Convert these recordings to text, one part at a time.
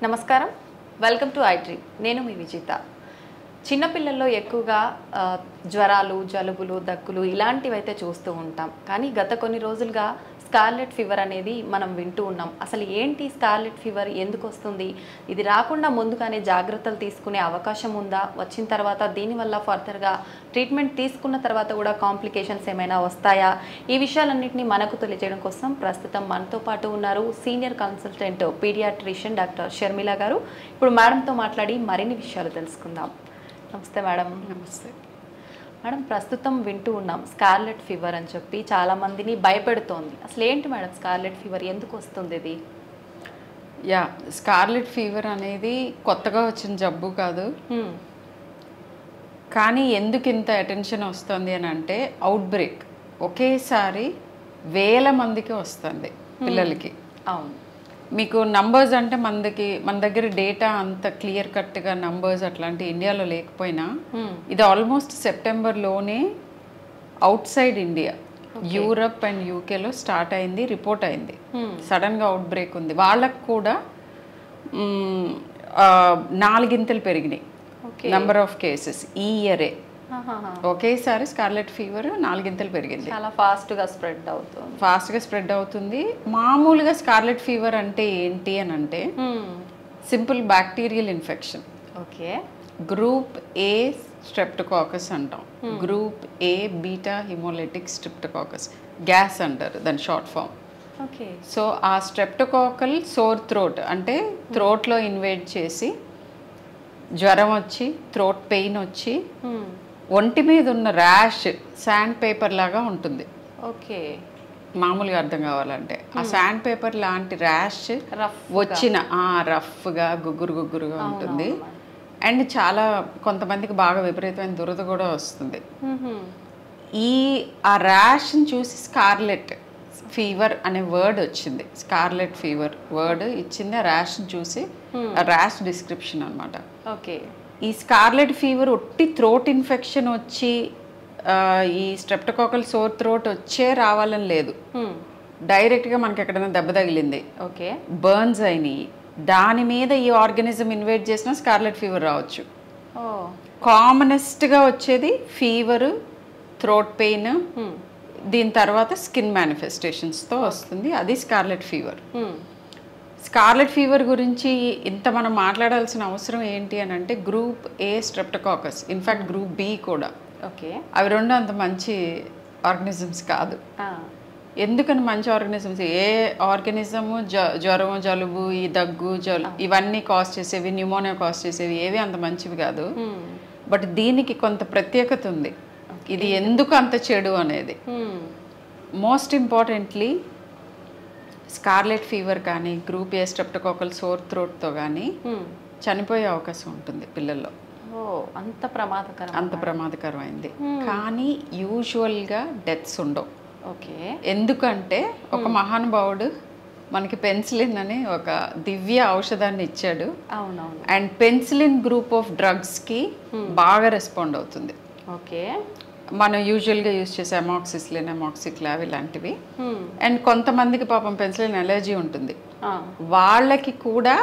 నమస్కారం, welcome to I dream. నేను మీ విజిత. చిన్నపిల్లల్లో ఎక్కువగా జ్వరాలు, జలుబులు, దగ్గులు ఇలాంటివి అయితే చూస్తూ ఉంటాం. కానీ గత కొన్ని రోజులుగా స్కార్లెట్ ఫీవర్ అనేది మనం వింటూ ఉన్నాం. అసలు ఏంటి స్కార్లెట్ ఫీవర్, ఎందుకు వస్తుంది, ఇది రాకుండా ముందుగానే జాగ్రత్తలు తీసుకునే అవకాశం ఉందా, వచ్చిన తర్వాత దీనివల్ల ఫర్దర్గా ట్రీట్మెంట్ తీసుకున్న తర్వాత కూడా కాంప్లికేషన్స్ ఏమైనా వస్తాయా, ఈ విషయాలన్నింటినీ మనకు తెలియజేయడం కోసం ప్రస్తుతం మనతో పాటు ఉన్నారు senior consultant pediatrician doctor Sharmila గారు. ఇప్పుడు మేడంతో మాట్లాడి మరిన్ని విషయాలు తెలుసుకుందాం. నమస్తే మేడం. నమస్తే మేడం, ప్రస్తుతం వింటూ ఉన్నాం స్కార్లెట్ ఫీవర్ అని చెప్పి చాలామందిని భయపెడుతోంది. అసలు ఏంటి మేడం స్కార్లెట్ ఫీవర్, ఎందుకు వస్తుంది ఇది? స్కార్లెట్ ఫీవర్ అనేది కొత్తగా వచ్చిన జబ్బు కాదు. కానీ ఎందుకు ఇంత అటెన్షన్ వస్తుంది అని అంటే అవుట్ బ్రేక్ ఒకేసారి 1000 మందికి వస్తుంది పిల్లలకి. అవును, మీకు నంబర్స్ అంటే మన దగ్గర డేటా అంత క్లియర్ కట్గా నంబర్స్ అట్లాంటి ఇండియాలో లేకపోయినా ఇది ఆల్మోస్ట్ సెప్టెంబర్లోనే outside India, Europe and యూకేలో స్టార్ట్ అయింది, రిపోర్ట్ అయింది. సడన్గా అవుట్ బ్రేక్ ఉంది. వాళ్ళకు కూడా 4 ఇంతలు పెరిగినాయి నెంబర్ ఆఫ్ కేసెస్ ఈ ఇయరే. ఒకేసారి స్కార్లెట్ ఫీవర్ 4 ఇంతలు పెరిగింది. చాలా ఫాస్ట్గా స్ప్రెడ్ అవుతుంది. మామూలుగా స్కార్లెట్ ఫీవర్ అంటే ఏంటి అని అంటే simple bacterial infection. Okay, group A streptococcus అంటాం. Group A beta haemolytic streptococcus, GAS అంటారు దాని షార్ట్ ఫామ్. ఓకే, సో ఆ స్ట్రెప్టోకాకల్ సోర్ థ్రోట్ అంటే థ్రోట్లో ఇన్వేడ్ చేసి జ్వరం వచ్చి, థ్రోట్ పెయిన్ వచ్చి, ఒంటి మీద ఉన్న ర్యాష్ శాండ్ పేపర్ లాగా ఉంటుంది. ఓకే, మామూలుగా అర్థం కావాలంటే ఆ శాండ్ పేపర్ లాంటి ర్యాష్ వచ్చిన రఫ్గా గుగ్గురుగా ఉంటుంది. అండ్ చాలా కొంతమందికి బాగా విపరీతమైన దురద కూడా వస్తుంది. ఆ ర్యాష్ని చూసి స్కార్లెట్ ఫీవర్ అనే వర్డ్ వచ్చింది. స్కార్లెట్ ఫీవర్ వర్డ్ ఇచ్చింది ఆ ర్యాష్ని చూసి, ఆ ర్యాష్ డిస్క్రిప్షన్ అనమాట. ఓకే, ఈ స్కార్లెట్ ఫీవర్ ఒట్టి థ్రోట్ ఇన్ఫెక్షన్ వచ్చి ఈ స్ట్రెప్టోకాకల్ సోర్ థ్రోట్ వచ్చే రావాలని లేదు. డైరెక్ట్గా మనకి ఎక్కడైనా దెబ్బ తగిలింది, ఓకే, బర్న్స్ అయినాయి, దాని మీద ఈ ఆర్గానిజం ఇన్వేట్ చేసిన స్కార్లెట్ ఫీవర్ రావచ్చు. కామనెస్ట్గా వచ్చేది ఫీవర్, థ్రోట్ పెయిన్, దీని తర్వాత స్కిన్ మేనిఫెస్టేషన్స్తో వస్తుంది. అది స్కార్లెట్ ఫీవర్. స్కార్లెట్ ఫీవర్ గురించి ఇంత మనం మాట్లాడాల్సిన అవసరం ఏంటి అని అంటే group A streptococcus, in fact group B కూడా, ఓకే, అవి రెండు అంత మంచి ఆర్గనిజమ్స్ కాదు. ఎందుకని మంచి ఆర్గనిజమ్స్? ఏ ఆర్గనిజము జ్వరం, జలుబు, ఈ దగ్గు, ఇవన్నీ కాజ్ చేసేవి, న్యూమోనియా కాజ్ చేసేవి ఏవి అంత మంచివి కాదు. బట్ దీనికి కొంత ప్రత్యేకత ఉంది. ఇది ఎందుకు అంత చెడు అనేది. మోస్ట్ ఇంపార్టెంట్లీ స్కార్లెట్ ఫీవర్ కానీ, గ్రూప్ ఏ స్ట్రెప్టోకాకల్ సోర్ థ్రోట్తో కానీ చనిపోయే అవకాశం ఉంటుంది పిల్లల్లో. అంత ప్రమాదకరమైంది. కానీ యూజువల్గా డెత్స్ ఉండవు. ఓకే, ఎందుకంటే ఒక మహానుభావుడు మనకి పెన్సిలిన్ అని ఒక దివ్య ఔషధాన్ని ఇచ్చాడు. అవునవును. అండ్ పెన్సిలిన్ గ్రూప్ ఆఫ్ డ్రగ్స్కి బాగా రెస్పాండ్ అవుతుంది. ఓకే, మనం యూజువల్గా యూజ్ చేసే అమాక్సిసిలిన్, అమాక్సిక్లావ్ ఇలాంటివి. అండ్ కొంతమందికి పాపం పెన్సిలిన్ అలర్జీ ఉంటుంది, వాళ్ళకి కూడా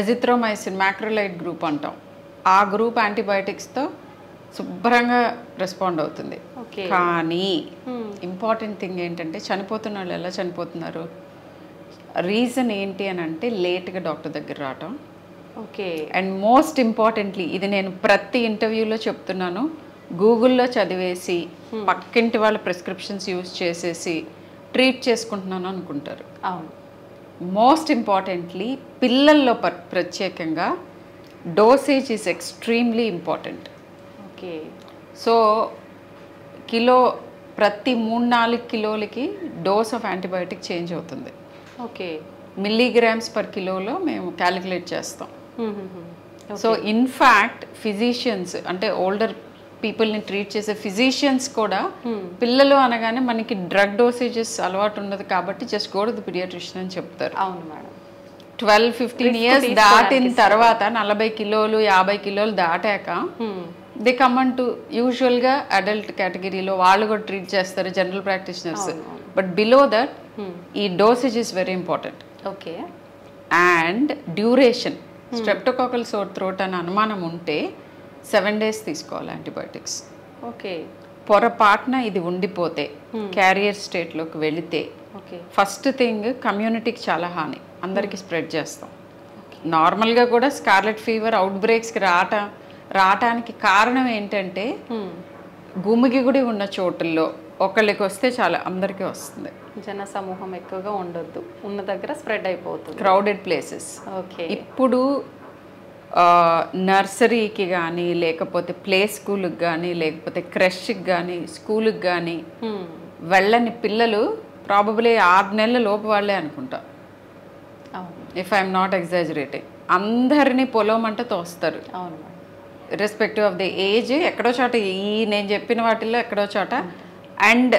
ఎజిథ్రోమైసిన్, మ్యాక్రోలైడ్ గ్రూప్ అంటాం, ఆ గ్రూప్ యాంటీబయాటిక్స్తో శుభ్రంగా రెస్పాండ్ అవుతుంది. కానీ ఇంపార్టెంట్ థింగ్ ఏంటంటే చనిపోతున్న వాళ్ళు ఎలా చనిపోతున్నారు, రీజన్ ఏంటి అని అంటే లేట్గా డాక్టర్ దగ్గర రావటం. ఓకే, అండ్ మోస్ట్ ఇంపార్టెంట్లీ ఇది నేను ప్రతి ఇంటర్వ్యూలో చెప్తున్నాను, గూగుల్లో చదివేసి పక్కింటి వాళ్ళ ప్రిస్క్రిప్షన్స్ యూజ్ చేసేసి ట్రీట్ చేసుకుంటున్నాను అనుకుంటారు. అవును. మోస్ట్ ఇంపార్టెంట్లీ పిల్లల్లో ప్రత్యేకంగా dosage is extremely important. Okay, so ప్రతి 3-4 కిలోలకి డోస్ ఆఫ్ యాంటీబయాటిక్ చేంజ్ అవుతుంది. ఓకే, మిల్లీగ్రామ్స్ పర్ కిలోలో మేము క్యాలిక్యులేట్ చేస్తాం. సో ఇన్ఫ్యాక్ట్ ఫిజిషియన్స్ అంటే ఓల్డర్ పీపుల్ని ట్రీట్ చేసే ఫిజిషియన్స్ కూడా పిల్లలు అనగానే మనకి డ్రగ్ డోసేజెస్ అలవాటు ఉండదు కాబట్టి just go to the pediatrician అని చెప్తారు. అవును మేడం. 12-15 ఇయర్స్ దాటిన తర్వాత 40 కిలోలు 50 కిలోలు దాటాక దే కమన్ టు యూజువల్గా అడల్ట్ కేటగిరీలో వాళ్ళు కూడా ట్రీట్ చేస్తారు, general practitioners. But below that ఈ dosage is very important. Okay, and duration. Streptococcal sore throat అని అనుమానం ఉంటే 7 days తీసుకోవాలి యాంటీబయాటిక్స్. ఓకే. పొరపాటున ఇది ఉండిపోతే క్యారియర్ స్టేట్లోకి వెళితే ఫస్ట్ థింగ్ కమ్యూనిటీకి చాలా హాని, అందరికీ స్ప్రెడ్ చేస్తాం. నార్మల్గా కూడా స్కార్లెట్ ఫీవర్ అవుట్ బ్రేక్స్కి రావటానికి కారణం ఏంటంటే గుమిగిగుడి ఉన్న చోటుల్లో ఒకళ్ళకి వస్తే చాలా అందరికీ వస్తుంది. జన సమూహం ఎక్కువగా ఉండొద్దు, ఉన్న దగ్గర స్ప్రెడ్ అయిపోతుంది, క్రౌడెడ్ ప్లేసెస్. ఓకే. ఇప్పుడు నర్సరీకి కానీ లేకపోతే ప్లే స్కూల్కి కానీ లేకపోతే క్రష్కి కానీ స్కూల్కి కానీ వెళ్ళని పిల్లలు ప్రాబబ్లీ 6 నెలల లోపు వాళ్ళే అనుకుంటా, ఇఫ్ ఐఎమ్ నాట్ ఎగ్జాజరేటింగ్. అందరినీ పొలమంటే తోస్తారు, రెస్పెక్టివ్ ఆఫ్ ది ఏజ్. ఎక్కడో చోట నేను చెప్పిన వాటిల్లో ఎక్కడో చోట. అండ్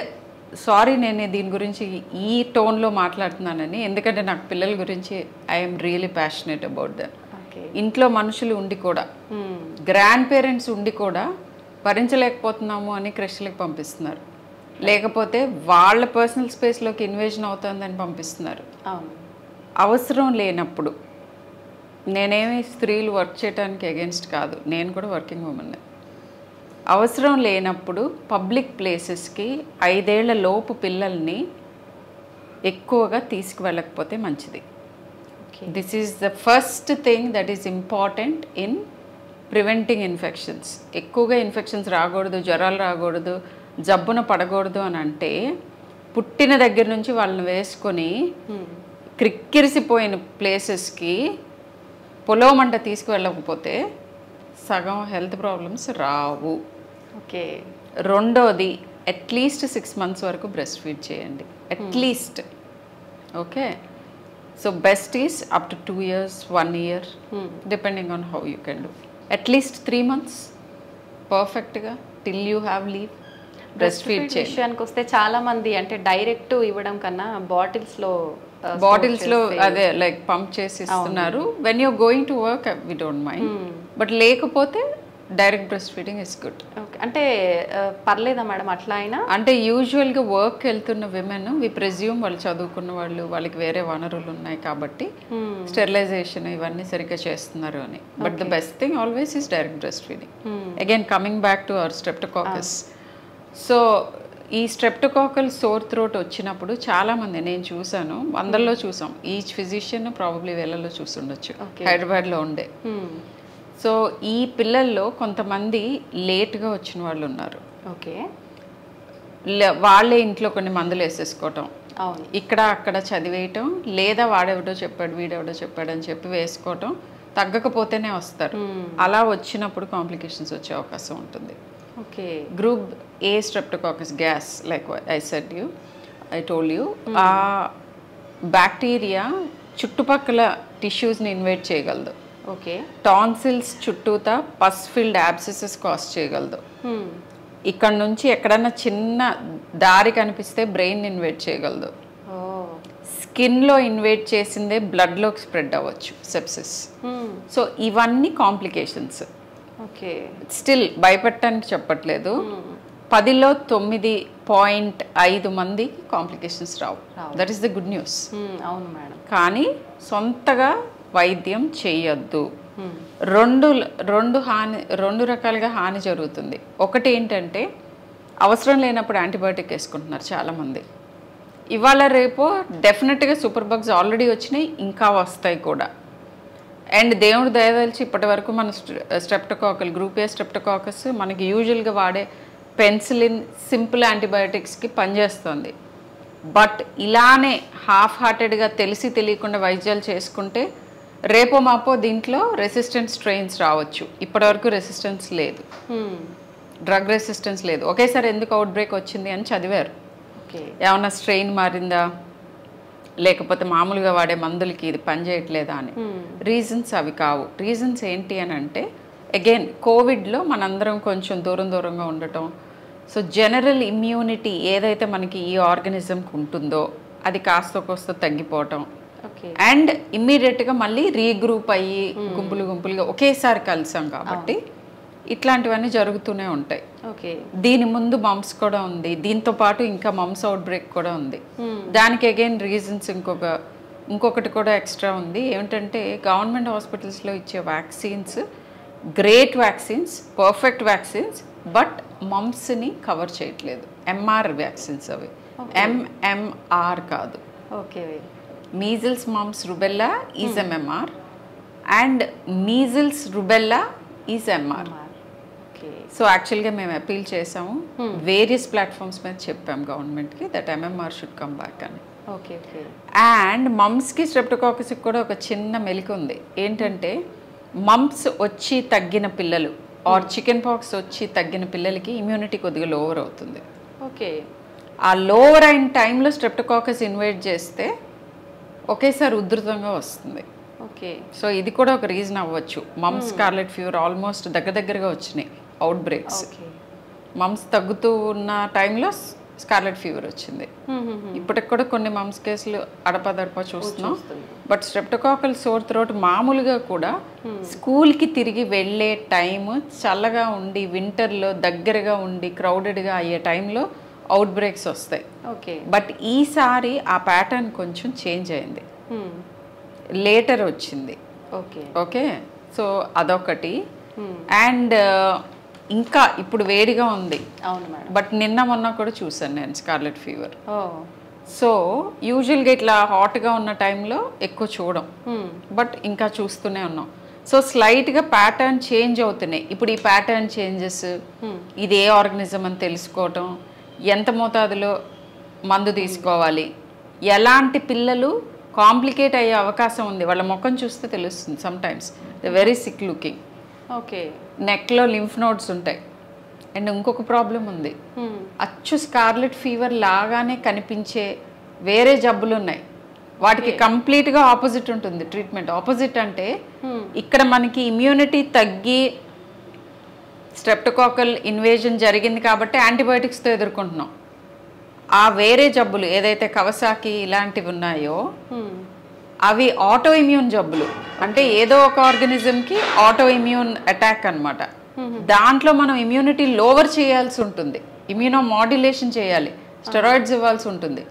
సారీ నేను దీని గురించి ఈ టోన్లో మాట్లాడుతున్నానని, ఎందుకంటే నాకు పిల్లల గురించి I'm really passionate about that. ఇంట్లో మనుషులు ఉండి కూడా, గ్రాండ్ పేరెంట్స్ ఉండి కూడా భరించలేకపోతున్నాము అని క్రష్లకు పంపిస్తున్నారు, లేకపోతే వాళ్ళ పర్సనల్ స్పేస్లోకి ఇన్వేషన్ అవుతుందని పంపిస్తున్నారు. అవసరం లేనప్పుడు, నేనేమి స్త్రీలు వర్క్ చేయడానికి అగెన్స్ట్ కాదు, నేను కూడా వర్కింగ్ ఉమెన్. అవసరం లేనప్పుడు పబ్లిక్ ప్లేసెస్కి 5 ఏళ్ల లోపు పిల్లల్ని ఎక్కువగా తీసుకువెళ్ళకపోతే మంచిది. This is the first thing that is important in preventing infections. ఎక్కువగా ఇన్ఫెక్షన్స్ రాకూడదు, జ్వరాలు రాకూడదు, జబ్బున పడకూడదు అని అంటే పుట్టిన దగ్గర నుంచి వాళ్ళని వేసుకొని క్రిక్కిరిసిపోయిన ప్లేసెస్కి పొలమంట తీసుకువెళ్ళకపోతే సగం హెల్త్ ప్రాబ్లమ్స్ రావు. ఓకే. రెండోది, అట్లీస్ట్ 6 months వరకు బ్రెస్ట్ ఫీడ్ చేయండి, at least. Okay. So best is up to 2 years, 1 year, depending on how you can do. At least 3 months పర్ఫెక్ట్గా till you have leave breast feed చేయండి. విషయానికి వస్తే చాలా మంది అంటే డైరెక్ట్ ఇవ్వడం కన్నా బాటిల్స్లో అదే లైక్ పంప్ చేసి ఇస్తున్నారు. When your going to work we don't mind, but లేకపోతే direct breast feeding is good. అంటే పర్లేదా మేడం అట్లా అయినా? అంటే యూజువల్గా వర్క్ వెళ్తున్న విమెన్ వి ప్రెజ్యూమ్ వాళ్ళు చదువుకున్న వాళ్ళు, వాళ్ళకి వేరే వనరులు ఉన్నాయి కాబట్టి స్టెరిలైజేషన్ ఇవన్నీ సరిగ్గా చేస్తున్నారు అని. But the best thing always is direct breast feeding. Again coming back to our streptococcus. So ఈ స్ట్రెప్టోకాకల్ సోర్ థ్రోట్ వచ్చినప్పుడు చాలామంది నేను చూసాను, 100లో చూసాం, ఈచ్ ఫిజిషియన్ ప్రాబబ్లీ వేలలో చూస్తుండొచ్చు హైదరాబాద్లో ఉండే. సో ఈ పిల్లల్లో కొంతమంది లేట్గా వచ్చిన వాళ్ళు ఉన్నారు. ఓకే. వాళ్ళే ఇంట్లో కొన్ని మందులు వేసేసుకోవటం, ఇక్కడ అక్కడ చదివేయటం, లేదా వాడెవడో చెప్పాడు వీడెవడో చెప్పాడు అని చెప్పి వేసుకోవటం, తగ్గకపోతేనే వస్తారు. అలా వచ్చినప్పుడు కాంప్లికేషన్స్ వచ్చే అవకాశం ఉంటుంది. Okay. Group A streptococcus gas, like I told you, ఆ బ్యాక్టీరియా చుట్టుపక్కల టిష్యూస్ని ఇన్వైట్ చేయగలదు. ఓకే. టాన్సిల్స్ చుట్టూతా పస్ ఫిల్డ్ యాబ్సెసెస్ కాజ్ చేయగలదు. ఇక్కడ నుంచి ఎక్కడన్నా చిన్న దారి కనిపిస్తే బ్రెయిన్ ఇన్వైట్ చేయగలదు. స్కిన్లో ఇన్వైట్ చేసిందే బ్లడ్లోకి స్ప్రెడ్ అవ్వచ్చు, సెప్సిస్. సో ఇవన్నీ కాంప్లికేషన్స్. ఓకే. స్టిల్ భయపెట్టడానికి చెప్పట్లేదు, 10లో 9.5 మందికి complications Rao. That is the good news. అవును మేడం. కానీ సొంతగా వైద్యం చేయొద్దు. రెండు రకాలుగా హాని జరుగుతుంది. ఒకటి ఏంటంటే అవసరం లేనప్పుడు యాంటీబయాటిక్ వేసుకుంటున్నారు చాలామంది. ఇవాళ రేపు డెఫినెట్గా సూపర్ బగ్స్ ఆల్రెడీ వచ్చినాయి, ఇంకా వస్తాయి కూడా. అండ్ దేవుడు దయదలిచి ఇప్పటి వరకు మన స్ట్రెప్టోకాకల్ గ్రూప్ ఏ స్ట్రెప్టోకాకస్ మనకి యూజువల్గా వాడే పెన్సిలిన్ సింపుల్ యాంటీబయాటిక్స్కి పనిచేస్తుంది. బట్ ఇలానే హాఫ్ హార్టెడ్గా తెలిసి తెలియకుండా వైద్యాలు చేసుకుంటే రేపో మాపో దీంట్లో రెసిస్టెంట్ స్ట్రెయిన్స్ రావచ్చు. ఇప్పటివరకు రెసిస్టెన్స్ లేదు, డ్రగ్ రెసిస్టెన్స్ లేదు. ఒకేసారి ఎందుకు అవుట్ బ్రేక్ వచ్చింది అని చదివారు. ఏమన్నా స్ట్రెయిన్ మారిందా, లేకపోతే మామూలుగా వాడే మందులకి ఇది పనిచేయట్లేదా అని. రీజన్స్ అవి కావు. రీజన్స్ ఏంటి అని అంటే, అగైన్ కోవిడ్లో మనందరం కొంచెం దూరంగా ఉండటం. సో జనరల్ ఇమ్యూనిటీ ఏదైతే మనకి ఈ ఆర్గానిజంకి ఉంటుందో అది కాస్త తగ్గిపోవటం, అండ్ ఇమ్మీడియట్గా మళ్ళీ రీగ్రూప్ అయ్యి గుంపులుగా ఒకేసారి కలిసాం కాబట్టి ఇట్లాంటివన్నీ జరుగుతూనే ఉంటాయి. దీని ముందు మమ్స్ కూడా ఉంది, దీంతో పాటు ఇంకా మమ్స్ అవుట్ బ్రేక్ కూడా ఉంది. దానికి అగైన్ రీజన్స్ ఇంకొక ఇంకొకటి కూడా ఎక్స్ట్రా ఉంది ఏమిటంటే గవర్నమెంట్ హాస్పిటల్స్లో ఇచ్చే vaccines great vaccines, perfect vaccines, but మమ్స్ని కవర్ చేయట్లేదు. ఎంఆర్ వ్యాక్సిన్స్ అవి, ఎంఎంఆర్ కాదు. Okay. Measles, mumps, rubella is MMR and measles, rubella is MR. So యాక్చువల్గా మేము అపీల్ చేసాము, వేరియస్ ప్లాట్ఫామ్స్ మీద చెప్పాము గవర్నమెంట్కి that MMR should come back అని. ఓకే. అండ్ మమ్స్కి స్ట్రెప్టోకాకస్కి కూడా ఒక చిన్న మెలిక ఉంది ఏంటంటే మమ్స్ వచ్చి తగ్గిన పిల్లలు ఆర్ చికెన్ పాక్స్ వచ్చి తగ్గిన పిల్లలకి ఇమ్యూనిటీ కొద్దిగా లోవర్ అవుతుంది. ఓకే. ఆ లోవర్ అయిన టైంలో స్ట్రెప్టోకాకస్ ఇన్వైట్ చేస్తే ఒకేసారి ఉధృతంగా వస్తుంది. ఓకే. సో ఇది కూడా ఒక రీజన్ అవ్వచ్చు. మమ్స్ స్కార్లెట్ ఫీవర్ ఆల్మోస్ట్ దగ్గరగా వచ్చినాయి అవుట్ బ్రేక్స్. మమ్స్ తగ్గుతూ ఉన్న టైంలో స్కార్లెట్ ఫీవర్ వచ్చింది. ఇప్పటికి కూడా కొన్ని మమ్స్ కేసులు అడపదడప చూస్తున్నాం. బట్ స్ట్రెప్టోకాకల్ సోర్ థ్రోట్ మామూలుగా కూడా స్కూల్కి తిరిగి వెళ్ళే టైము చల్లగా ఉండి వింటర్లో దగ్గరగా ఉండి క్రౌడెడ్గా అయ్యే టైంలో అవుట్ బ్రేక్స్ వస్తాయి. ఓకే. బట్ ఈసారి ఆ ప్యాటర్న్ కొంచెం చేంజ్ అయింది, లేటర్ వచ్చింది. ఓకే. ఓకే. సో అదొకటి. అండ్ ఇంకా ఇప్పుడు వేడిగా ఉంది. అవును మేడం. బట్ నిన్న మొన్న కూడా చూసాను నేను స్కార్లెట్ ఫీవర్. సో యూజువల్గా ఇట్లా హాట్గా ఉన్న టైంలో ఎక్కువ చూడం, బట్ ఇంకా చూస్తూనే ఉన్నాం. సో స్లైట్గా ప్యాటర్న్ చేంజ్ అవుతున్నాయి. ఇప్పుడు ఈ ప్యాటర్న్ చేంజెస్, ఇది ఏ ఆర్గనిజం అని తెలుసుకోవటం, ఎంత మోతాదులో మందు తీసుకోవాలి, ఎలాంటి పిల్లలు కాంప్లికేట్ అయ్యే అవకాశం ఉంది వాళ్ళ ముఖం చూస్తే తెలుస్తుంది. Sometimes the very sick looking. Okay. నెక్లో లింఫ్ నోడ్స్ ఉంటాయి. అండ్ ఇంకొక ప్రాబ్లం ఉంది, అచ్చు స్కార్లెట్ ఫీవర్ లాగానే కనిపించే వేరే జబ్బులు ఉన్నాయి. వాటికి కంప్లీట్గా ఆపోజిట్ ఉంటుంది ట్రీట్మెంట్. ఆపోజిట్ అంటే ఇక్కడ మనకి ఇమ్యూనిటీ తగ్గి స్ట్రెప్టోకాకల్ ఇన్వేజన్ జరిగింది కాబట్టి యాంటీబయాటిక్స్తో ఎదుర్కొంటున్నాం. ఆ వేరే జబ్బులు ఏదైతే కవసాకి ఇలాంటివి ఉన్నాయో అవి ఆటో ఇమ్యూన్ జబ్బులు. అంటే ఏదో ఒక ఆర్గనిజంకి ఆటో ఇమ్యూన్ అటాక్ అనమాట. దాంట్లో మనం ఇమ్యూనిటీ లోవర్ చేయాల్సి ఉంటుంది, ఇమ్యూనో మాడ్యులేషన్ చేయాలి, స్టెరాయిడ్స్ ఇవ్వాల్సి ఉంటుంది.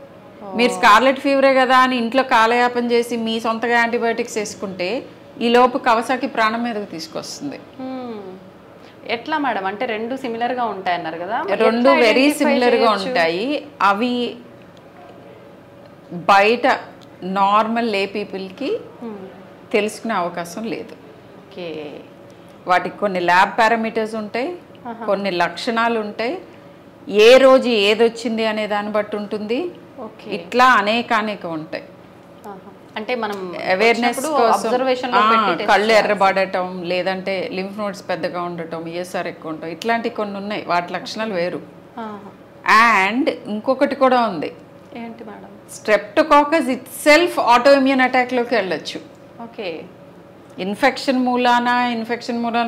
మీరు స్కార్లెట్ ఫీవరే కదా అని ఇంట్లో కాలయాపన చేసి మీ సొంతగా యాంటీబయాటిక్స్ వేసుకుంటే ఈ లోపు కవసాకి ప్రాణం మీదకి తీసుకొస్తుంది. ఎట్లా మేడం? అంటే రెండు సిమిలర్గా ఉంటాయి అన్నారు కదా? రెండు వెరీ సిమిలర్గా ఉంటాయి. అవి బయట నార్మల్ లే పీపుల్కి తెలుసుకునే అవకాశం లేదు. ఓకే. వాటికి కొన్ని ల్యాబ్ పారామీటర్స్ ఉంటాయి, కొన్ని లక్షణాలు ఉంటాయి, ఏ రోజు ఏదొచ్చింది అనే దాన్ని బట్టి ఉంటుంది. ఇట్లా అనేక ఉంటాయి. అంటే మనం అవేర్నెస్ కోసం కళ్ళు ఎర్రబడటం, లేదంటే లింఫ్ నోడ్స్ పెద్దగా ఉండటం, ఈఎస్ఆర్ ఎక్కువ ఉండటం, ఇట్లాంటివి కొన్ని ఉన్నాయి. వాటి లక్షణాలు వేరు. అండ్ ఇంకొకటి కూడా ఉంది, ఏంటి madam? Streptococcus itself auto immune అటాక్లోకి వెళ్ళొచ్చు. ఓకే. ఇన్ఫెక్షన్ మూలాన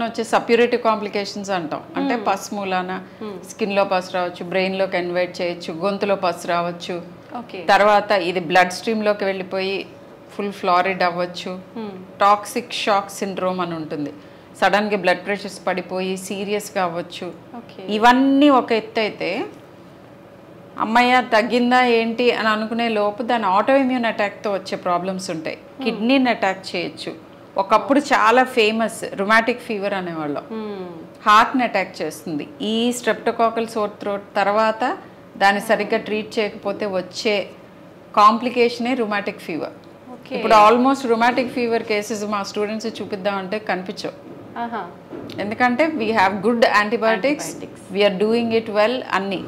వచ్చే సప్యూరేటివ్ కాంప్లికేషన్స్ అంటాం. అంటే పస్ మూలాన స్కిన్లో పస్ రావచ్చు, బ్రెయిన్లోకి ఇన్వైట్ చేయొచ్చు, గొంతులో పస్ రావచ్చు. తర్వాత ఇది బ్లడ్ స్ట్రీమ్లోకి వెళ్ళిపోయి ఫుల్ ఫ్లారిడ్ అవ్వచ్చు. టాక్సిక్ షాక్ సిండ్రోమ్ అని ఉంటుంది, సడన్గా బ్లడ్ ప్రెషర్స్ పడిపోయి సీరియస్గా అవ్వచ్చు. ఇవన్నీ ఒక ఎత్తు అయితే అమ్మయ్య తగ్గిందా ఏంటి అని అనుకునే లోపు దాని ఆటో ఇమ్యూన్ అటాక్తో వచ్చే ప్రాబ్లమ్స్ ఉంటాయి. కిడ్నీని అటాక్ చేయొచ్చు. ఒకప్పుడు చాలా ఫేమస్ రుమాటిక్ ఫీవర్ అనేవాళ్ళం, హార్ట్ని అటాక్ చేస్తుంది. ఈ స్ట్రెప్టోకాకల్ సోర్ థ్రోట్ తర్వాత దాన్ని సరిగ్గా ట్రీట్ చేయకపోతే వచ్చే కాంప్లికేషనే రుమాటిక్ ఫీవర్. ఇప్పుడు ఆల్మోస్ట్ రుమాటిక్ ఫీవర్ కేసెస్ మా స్టూడెంట్స్ చూపిద్దామంటే కనిపించవు. ఎందుకంటే we have good antibiotics, we are doing it well అన్నీ.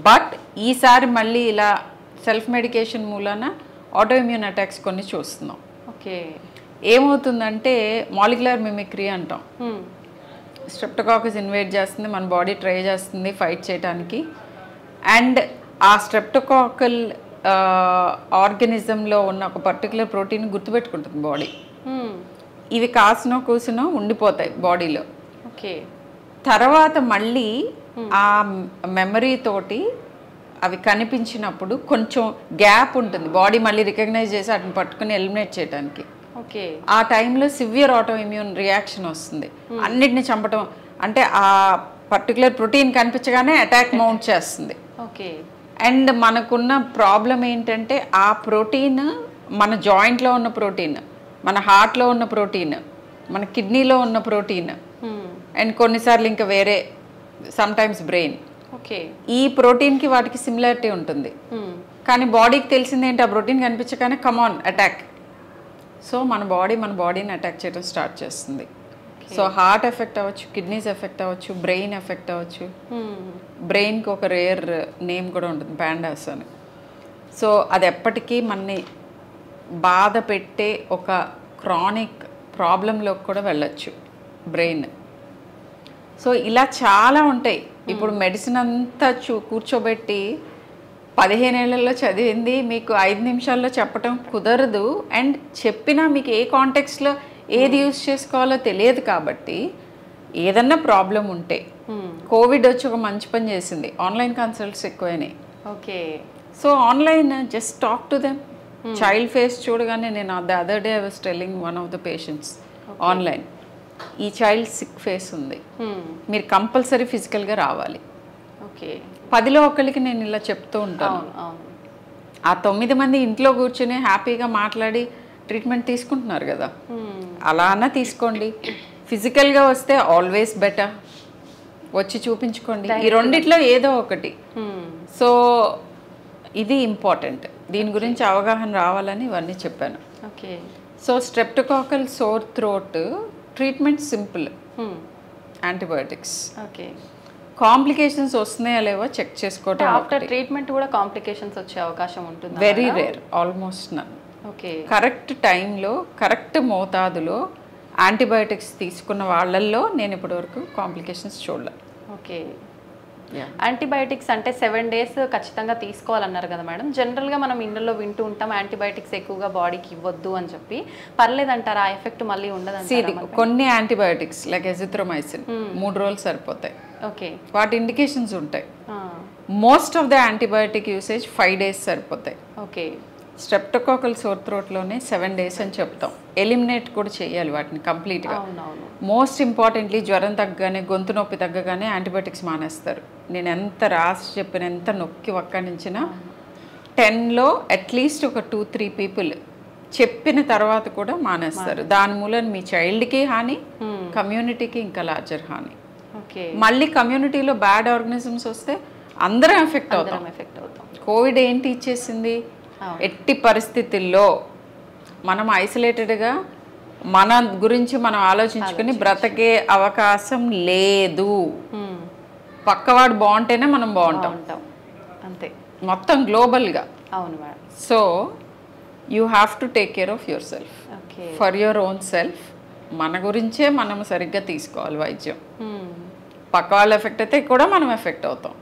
బట్ ఈసారి మళ్ళీ ఇలా సెల్ఫ్ మెడికేషన్ మూలాన ఆటో ఇమ్యూన్ అటాక్స్ కొన్ని చూస్తున్నాం. ఏమవుతుందంటే మాలిక్యులర్ మిమిక్రీ అంటాం. స్ట్రెప్టోకాకస్ ఇన్వైట్ చేస్తుంది, మన బాడీ ట్రై చేస్తుంది ఫైట్ చేయడానికి. అండ్ ఆ స్ట్రెప్టోకాకల్ ఆర్గనిజంలో ఉన్న ఒక పర్టికులర్ ప్రోటీన్ గుర్తుపెట్టుకుంటుంది బాడీ. ఇవి కాసినో కూసినో ఉండిపోతాయి బాడీలో. తర్వాత మళ్ళీ ఆ మెమరీ తోటి అవి కనిపించినప్పుడు కొంచెం గ్యాప్ ఉంటుంది, బాడీ మళ్ళీ రికగ్నైజ్ చేసి వాటిని పట్టుకుని ఎలిమినేట్ చేయడానికి. ఆ టైంలో సివియర్ ఆటో ఇమ్యూన్ రియాక్షన్ వస్తుంది, అన్నిటిని చంపటం. అంటే ఆ పర్టికులర్ ప్రోటీన్ కనిపించగానే అటాక్ మౌంట్ చేస్తుంది. అండ్ మనకున్న ప్రాబ్లం ఏంటంటే ఆ ప్రోటీన్ మన జాయింట్లో ఉన్న ప్రోటీన్, మన హార్ట్లో ఉన్న ప్రోటీన్, మన కిడ్నీలో ఉన్న ప్రోటీన్, అండ్ కొన్నిసార్లు ఇంకా వేరే సమ్టైమ్స్ బ్రెయిన్. ఓకే. ఈ ప్రోటీన్కి వాటికి సిమిలారిటీ ఉంటుంది, కానీ బాడీకి తెలిసింది ఏంటి, ఆ ప్రోటీన్ కనిపించగానే కమాన్ అటాక్. సో మన బాడీని అటాక్ చేయడం స్టార్ట్ చేస్తుంది. సో హార్ట్ ఎఫెక్ట్ అవ్వచ్చు, కిడ్నీస్ ఎఫెక్ట్ అవ్వచ్చు, బ్రెయిన్ ఎఫెక్ట్ అవ్వచ్చు. బ్రెయిన్కి ఒక రేర్ నేమ్ కూడా ఉంటుంది, ప్యాండాస్ అని. సో అది ఎప్పటికీ మనని బాధ పెట్టే ఒక క్రానిక్ ప్రాబ్లంలోకి కూడా వెళ్ళచ్చు బ్రెయిన్. సో ఇలా చాలా ఉంటాయి. ఇప్పుడు మెడిసిన్ అంతా కూర్చోబెట్టి 15 ఏళ్లలో చదివింది మీకు 5 నిమిషాల్లో చెప్పటం కుదరదు. అండ్ చెప్పినా మీకు ఏ కాంటెక్స్లో ఏది యూజ్ చేసుకోవాలో తెలియదు. కాబట్టి ఏదన్నా ప్రాబ్లం ఉంటే, కోవిడ్ వచ్చి ఒక మంచి పని చేసింది, ఆన్లైన్ కన్సల్ట్స్ ఎక్కువైనాయి. Okay. So online just talk to them. Child face చూడగానే నేను the other day I was telling one of the patients online, ఈ చైల్డ్ సిక్ ఫేస్ ఉంది, మీరు కంపల్సరీ ఫిజికల్గా రావాలి. ఓకే. 10లో ఒకరికి నేను ఇలా చెప్తూ ఉంటాను. ఆ 9 మంది ఇంట్లో కూర్చొని హ్యాపీగా మాట్లాడి ట్రీట్మెంట్ తీసుకుంటున్నారు కదా, అలా అన్నా తీసుకోండి. ఫిజికల్గా వస్తే ఆల్వేస్ బెటర్, వచ్చి చూపించుకోండి. ఈ రెండిట్లో ఏదో ఒకటి. సో ఇది ఇంపార్టెంట్, దీని గురించి అవగాహన రావాలని ఇవన్నీ చెప్పాను. Okay. So స్ట్రెప్టోకాకల్ sore throat treatment simple, antibiotics. Okay. Complications వస్తున్నాయా లేవో చెక్ చేసుకోవటం. ఆఫ్టర్ ట్రీట్మెంట్ కూడా కాంప్లికేషన్స్ వచ్చే అవకాశం ఉంటుంది? వెరీ రేర్, ఆల్మోస్ట్ నన్. ఓకే. కరెక్ట్ టైంలో కరెక్ట్ మోతాదులో యాంటీబయోటిక్స్ తీసుకున్న వాళ్ళల్లో నేను ఇప్పటివరకు కాంప్లికేషన్స్ చూడలే. ఓకే. యాంటీబయాటిక్స్ అంటే 7 days ఖచ్చితంగా తీసుకోవాలన్నారు కదా మేడం. జనరల్గా మనం ఇండ్లలో వింటూ ఉంటాం యాంటీబయాటిక్స్ ఎక్కువగా బాడీకి ఇవ్వద్దు అని చెప్పి. పర్లేదంటారా? ఆ ఎఫెక్ట్ మళ్ళీ ఉండదు? కొన్ని యాంటీబయాటిక్స్ లైక్ ఎజిథ్రోమైసిన్ 3 రోజులు సరిపోతాయి. ఓకే. వాటి ఇండికేషన్స్ ఉంటాయి. Most of the antibiotic usage 5 days సరిపోతాయి. ఓకే. స్ట్రెప్టోకాకల్ సోర్ థ్రోట్లోనే 7 days అని చెప్తాం. ఎలిమినేట్ కూడా చేయాలి వాటిని కంప్లీట్గా. మోస్ట్ ఇంపార్టెంట్లీ జ్వరం తగ్గగానే, గొంతు నొప్పి తగ్గగానే యాంటీబయాటిక్స్ మానేస్తారు. నేను ఎంత రాసి చెప్పిన, ఎంత నొక్కి వక్కానించినా 10లో అట్లీస్ట్ ఒక 2-3 people చెప్పిన తర్వాత కూడా మానేస్తారు. దాని మూలన మీ చైల్డ్కి హాని, కమ్యూనిటీకి ఇంకా లార్జర్ హాని. మళ్ళీ కమ్యూనిటీలో బ్యాడ్ ఆర్గనిజమ్స్ వస్తే అందరం ఎఫెక్ట్ అవుతాం. కోవిడ్ ఏంటి ఇచ్చేసింది, ఎట్టి పరిస్థితుల్లో మనం ఐసోలేటెడ్గా మన గురించి మనం ఆలోచించుకుని బ్రతకే అవకాశం లేదు. పక్కవాడు బాగుంటేనే మనం బాగుంటాం, అంతే, మొత్తం గ్లోబల్గా. అవును madam. So you have to take care of your self, for your own self. మన గురించే మనం సరిగ్గా తీసుకోవాలి వైద్యం. పక్క వాళ్ళు ఎఫెక్ట్ అయితే కూడా మనం ఎఫెక్ట్ అవుతాం.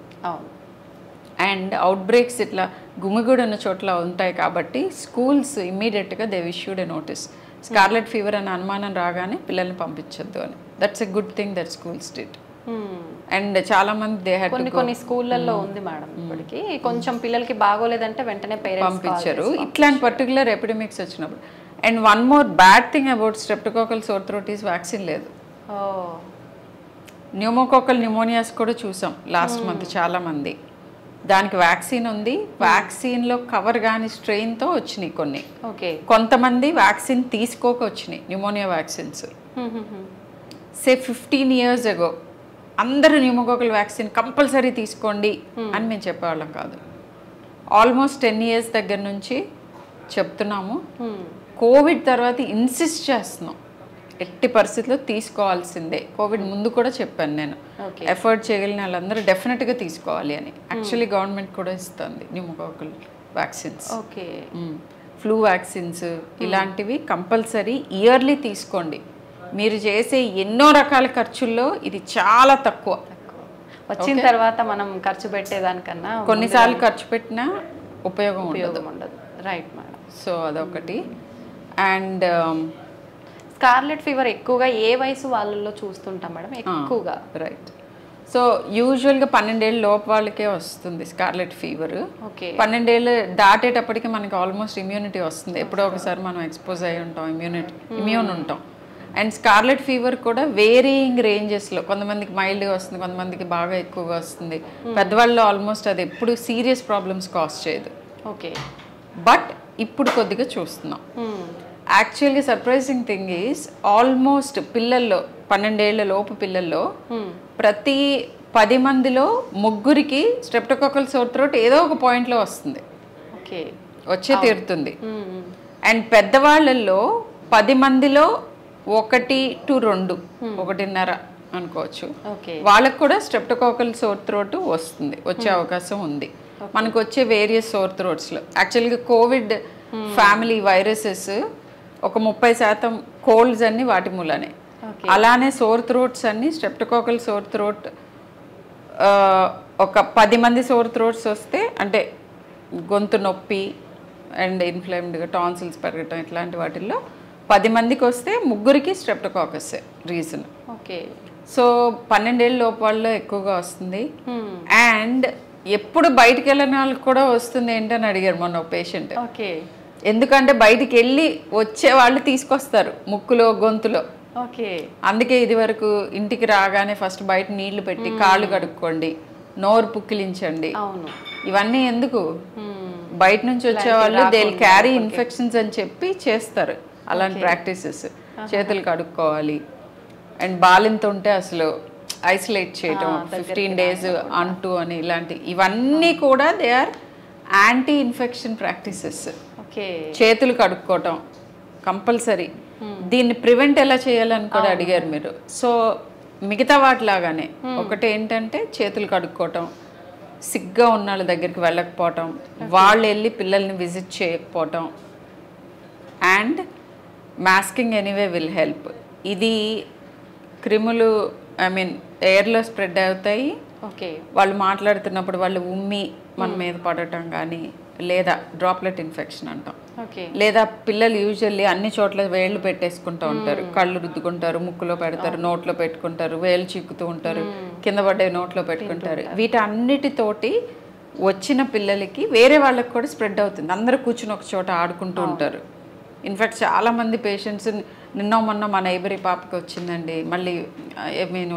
అండ్ అవుట్ బ్రేక్స్ ఇట్లా గుమిగూడి ఉన్న చోట్ల ఉంటాయి కాబట్టి స్కూల్స్ ఇమ్మీడియట్గా they issued a notice, scarlet fever అనే అనుమానం రాగానే పిల్లల్ని పంపించొద్దు అని. That's a good thing that schools did. And చాలా మంది దే హ్యాడ్ కొన్ని స్కూళ్ళల్లో ఉంది మేడం ఇప్పటికి. కొంచెం పిల్లలకి బాగోలేదంటే వెంటనే పేరెంట్స్ పంపించారు ఇట్లాంటి పర్టికులర్ ఎపిడమిక్స్ వచ్చినప్పుడు. And one more bad thing about స్ట్రెప్టోకాకల్ sore throat is vaccine లేదు. న్యూమోకాకల్ న్యూమోనియాస్ కూడా చూసాం లాస్ట్ మంత్ చాలా మంది. దానికి వ్యాక్సిన్ ఉంది, వ్యాక్సిన్లో కవర్ కాని స్ట్రెయిన్తో వచ్చినాయి కొన్ని. కొంతమంది వ్యాక్సిన్ తీసుకోక వచ్చినాయి న్యూమోనియా వ్యాక్సిన్స్. సే 15 years ago అందరూ న్యూమోకాకల్ వ్యాక్సిన్ కంపల్సరీ తీసుకోండి అని మేము చెప్పేవాళ్ళం కాదు. ఆల్మోస్ట్ 10 years దగ్గర నుంచి చెప్తున్నాము. కోవిడ్ తర్వాత ఇన్సిస్ట్ చేస్తున్నాం, ఎట్టి పరిస్థితుల్లో తీసుకోవాల్సిందే. కోవిడ్ ముందు కూడా చెప్పాను నేను, ఎఫర్ట్ చేయగలిగిన వాళ్ళందరూ డెఫినెట్గా తీసుకోవాలి అని. యాక్చువల్లీ గవర్నమెంట్ కూడా ఇస్తుంది న్యూమోకాకల్ వ్యాక్సిన్స్, ఫ్లూ వ్యాక్సిన్స్ ఇలాంటివి కంపల్సరీ ఇయర్లీ తీసుకోండి. మీరు చేసే ఎన్నో రకాల ఖర్చుల్లో ఇది చాలా తక్కువ. వచ్చిన తర్వాత మనం ఖర్చు పెట్టేదానికన్నా కొన్నిసార్లు ఖర్చు పెట్టినా ఉపయోగం ఉండదు. Right madam. సో అదొకటి. అండ్ స్కార్లెట్ ఫీవర్ ఎక్కువగా ఏ వయసు వాళ్ళల్లో చూస్తుంటాం మేడం ఎక్కువగా? రైట్. సో యూజువల్గా 12 ఏళ్ళ లోపు వాళ్ళకే వస్తుంది స్కార్లెట్ ఫీవర్. 12 ఏళ్ళు దాటేటప్పటికి మనకి ఆల్మోస్ట్ ఇమ్యూనిటీ వస్తుంది. ఎప్పుడో ఒకసారి మనం ఎక్స్పోజ్ అయి ఉంటాం, ఇమ్యూన్ ఉంటాం. అండ్ స్కార్లెట్ ఫీవర్ కూడా వేరియింగ్ రేంజెస్లో, కొంతమందికి మైల్డ్గా వస్తుంది, కొంతమందికి బాగా ఎక్కువగా వస్తుంది. పెద్దవాళ్ళు ఆల్మోస్ట్ అది ఎప్పుడు సీరియస్ ప్రాబ్లమ్స్ కాజ్ చేయదు. ఓకే. బట్ ఇప్పుడు కొద్దిగా చూస్తున్నాం. యాక్చువల్గా సర్ప్రైజింగ్ థింగ్ ఈజ్ ఆల్మోస్ట్ పిల్లల్లో 12 ఏళ్ల లోపు పిల్లల్లో ప్రతి 10 మందిలో 3 స్ట్రెప్టోకాకల్ సోర్ థ్రోట్ ఏదో ఒక పాయింట్లో వస్తుంది, వచ్చే తీరుతుంది. అండ్ పెద్దవాళ్ళల్లో 10 మందిలో 1 to 2, 1.5 అనుకోవచ్చు, వాళ్ళకు కూడా స్ట్రెప్టోకాకల్ సోర్ థ్రోట్ వచ్చే అవకాశం ఉంది. మనకు వచ్చే వేరియస్ సోర్ థ్రోట్స్లో యాక్చువల్గా కోవిడ్ ఫ్యామిలీ వైరసెస్ ఒక 30% కోల్డ్స్ అన్ని వాటి మూలనే. అలానే సోర్ థ్రోట్స్ అన్ని స్ట్రెప్టోకాకల్ సోర్ థ్రోట్ ఒక 10 మంది సోర్ థ్రోట్స్ వస్తే, అంటే గొంతు నొప్పి అండ్ ఇన్ఫ్లేమ్డ్గా టాన్సిల్స్ పెరగటం ఇట్లాంటి వాటిల్లో 10 మందికి వస్తే 3కి స్ట్రెప్టోకాకస్ రీజన్. సో 12 ఏళ్ళ లోపు వాళ్ళలో ఎక్కువగా వస్తుంది. అండ్ ఎప్పుడు బయటికి వెళ్ళిన వాళ్ళకి కూడా వస్తుంది ఏంటని అడిగారు మొన్న పేషెంట్. ఎందుకంటే బయటికి వెళ్ళి వచ్చే వాళ్ళు తీసుకొస్తారు ముక్కులో గొంతులో. అందుకే ఇది వరకు ఇంటికి రాగానే ఫస్ట్ బయట నీళ్లు పెట్టి కాళ్ళు కడుక్కోండి, నోరు పుక్కిలించండి, ఇవన్నీ ఎందుకు? బయట నుంచి వచ్చే వాళ్ళు దే విల్ క్యారీ ఇన్ఫెక్షన్స్ అని చెప్పి చేస్తారు అలాంటి ప్రాక్టీసెస్. చేతులు కడుక్కోవాలి అండ్ బాలింత ఉంటే అసలు ఐసోలేట్ చేయటం 15 days అంటూ అని ఇలాంటి ఇవన్నీ కూడా they are anti infection practices. చేతులు కడుక్కోవటం కంపల్సరీ. దీన్ని ప్రివెంట్ ఎలా చేయాలని కూడా అడిగారు మీరు. సో మిగతా వాటిలాగానే ఒకటి ఏంటంటే చేతులు కడుక్కోవటం, సిగ్గా ఉన్న వాళ్ళ దగ్గరికి వెళ్ళకపోవటం, వాళ్ళు వెళ్ళి పిల్లల్ని విజిట్ చేయకపోవటం, and masking anyway will help. ఇది క్రిములు ఎయిర్లో స్ప్రెడ్ అవుతాయి. వాళ్ళు మాట్లాడుతున్నప్పుడు వాళ్ళు ఉమ్మి మన మీద పడటం కానీ, లేదా డ్రాప్లెట్ ఇన్ఫెక్షన్ అంటాం, లేదా పిల్లలు యూజువల్లీ అన్ని చోట్ల వేళ్ళు పెట్టేసుకుంటూ ఉంటారు, కళ్ళు రుద్దుకుంటారు, ముక్కులో పెడతారు, నోట్లో పెట్టుకుంటారు, వేళ్ళు చిక్కుతూ ఉంటారు, కింద పడ్డే నోట్లో పెట్టుకుంటారు. వీటన్నిటితోటి వచ్చిన పిల్లలకి వేరే వాళ్ళకి కూడా స్ప్రెడ్ అవుతుంది. అందరూ కూర్చుని ఒక చోట ఆడుకుంటూ ఉంటారు. ఇన్ఫ్యాక్ట్ చాలామంది పేషెంట్స్ నిన్న మొన్న మా నైబరీ పాపకి వచ్చిందండి, మళ్ళీ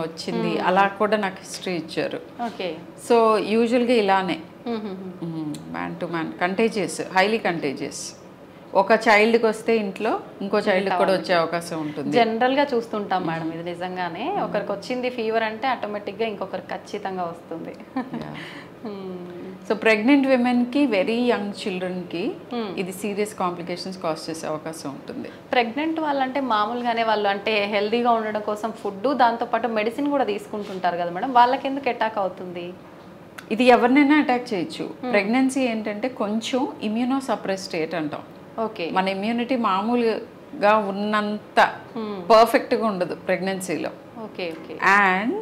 వచ్చింది, అలా కూడా నాకు హిస్టరీ ఇచ్చారు. సో యూజువల్గా ఇలానే man to man contagious, highly contagious. ఒక చైల్డ్కి వస్తే ఇంట్లో ఇంకో చైల్డ్కి కూడా వచ్చే అవకాశం ఉంటుంది. జనరల్గా చూస్తుంటాం మేడం, ఇది నిజంగానే. ఒకరికి వచ్చింది ఫీవర్ అంటే ఆటోమేటిక్గా ఇంకొకరికి ఖచ్చితంగా వస్తుంది. సో ప్రెగ్నెంట్ విమెన్కి, వెరీ యంగ్ చిల్డ్రన్కి ఇది సీరియస్ కాంప్లికేషన్స్ కాజ్ చేసే అవకాశం ఉంటుంది. ప్రెగ్నెంట్ వాళ్ళంటే మామూలుగానే వాళ్ళు అంటే హెల్దీగా ఉండడం కోసం ఫుడ్, దాంతోపాటు మెడిసిన్ కూడా తీసుకుంటుంటారు కదా మేడం, వాళ్ళకి ఎందుకు అటాక్ అవుతుంది? ఇది ఎవరినైనా అటాక్ చేయొచ్చు. ప్రెగ్నెన్సీ ఏంటంటే కొంచెం ఇమ్యూనో సప్రెస్ స్టేట్ అంటాం. మన ఇమ్యూనిటీ మామూలుగా ఉన్నంత పర్ఫెక్ట్గా ఉండదు ప్రెగ్నెన్సీలో. అండ్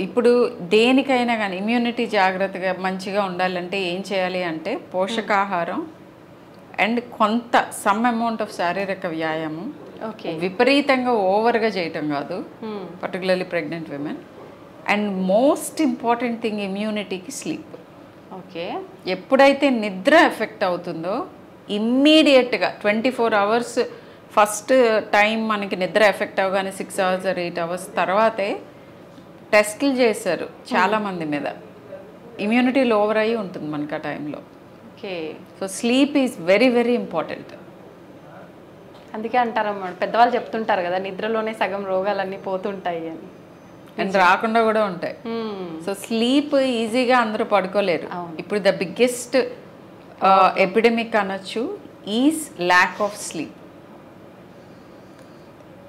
ఇప్పుడు దేనికైనా కానీ ఇమ్యూనిటీ జాగ్రత్తగా మంచిగా ఉండాలంటే ఏం చేయాలి అంటే పోషకాహారం అండ్ కొంత సమ్ అమౌంట్ ఆఫ్ శారీరక వ్యాయామం, విపరీతంగా ఓవర్గా చేయటం కాదు, particularly pregnant women. And most important thing ఇమ్యూనిటీకి స్లీప్. ఎప్పుడైతే నిద్ర ఎఫెక్ట్ అవుతుందో ఇమ్మీడియట్గా 24 hours ఫస్ట్ టైం మనకి నిద్ర ఎఫెక్ట్ అవగానే 6 hours or 8 hours తర్వాతే టెస్టులు చేశారు చాలామంది మీద, ఇమ్యూనిటీ లోవర్ అయ్యి ఉంటుంది మనకి ఆ టైంలో. So sleep is very very important. అందుకే అంటారమ్మా, పెద్దవాళ్ళు చెప్తుంటారు కదా, నిద్రలోనే సగం రోగాలన్నీ పోతుంటాయి అని. అండ్ రాకుండా కూడా ఉంటాయి. సో స్లీప్ ఈజీగా అందరూ పడుకోలేరు. ఇప్పుడు ద బిగ్గెస్ట్ ఎపిడమిక్ అనొచ్చు ఈజ్ ల్యాక్ ఆఫ్ స్లీప్.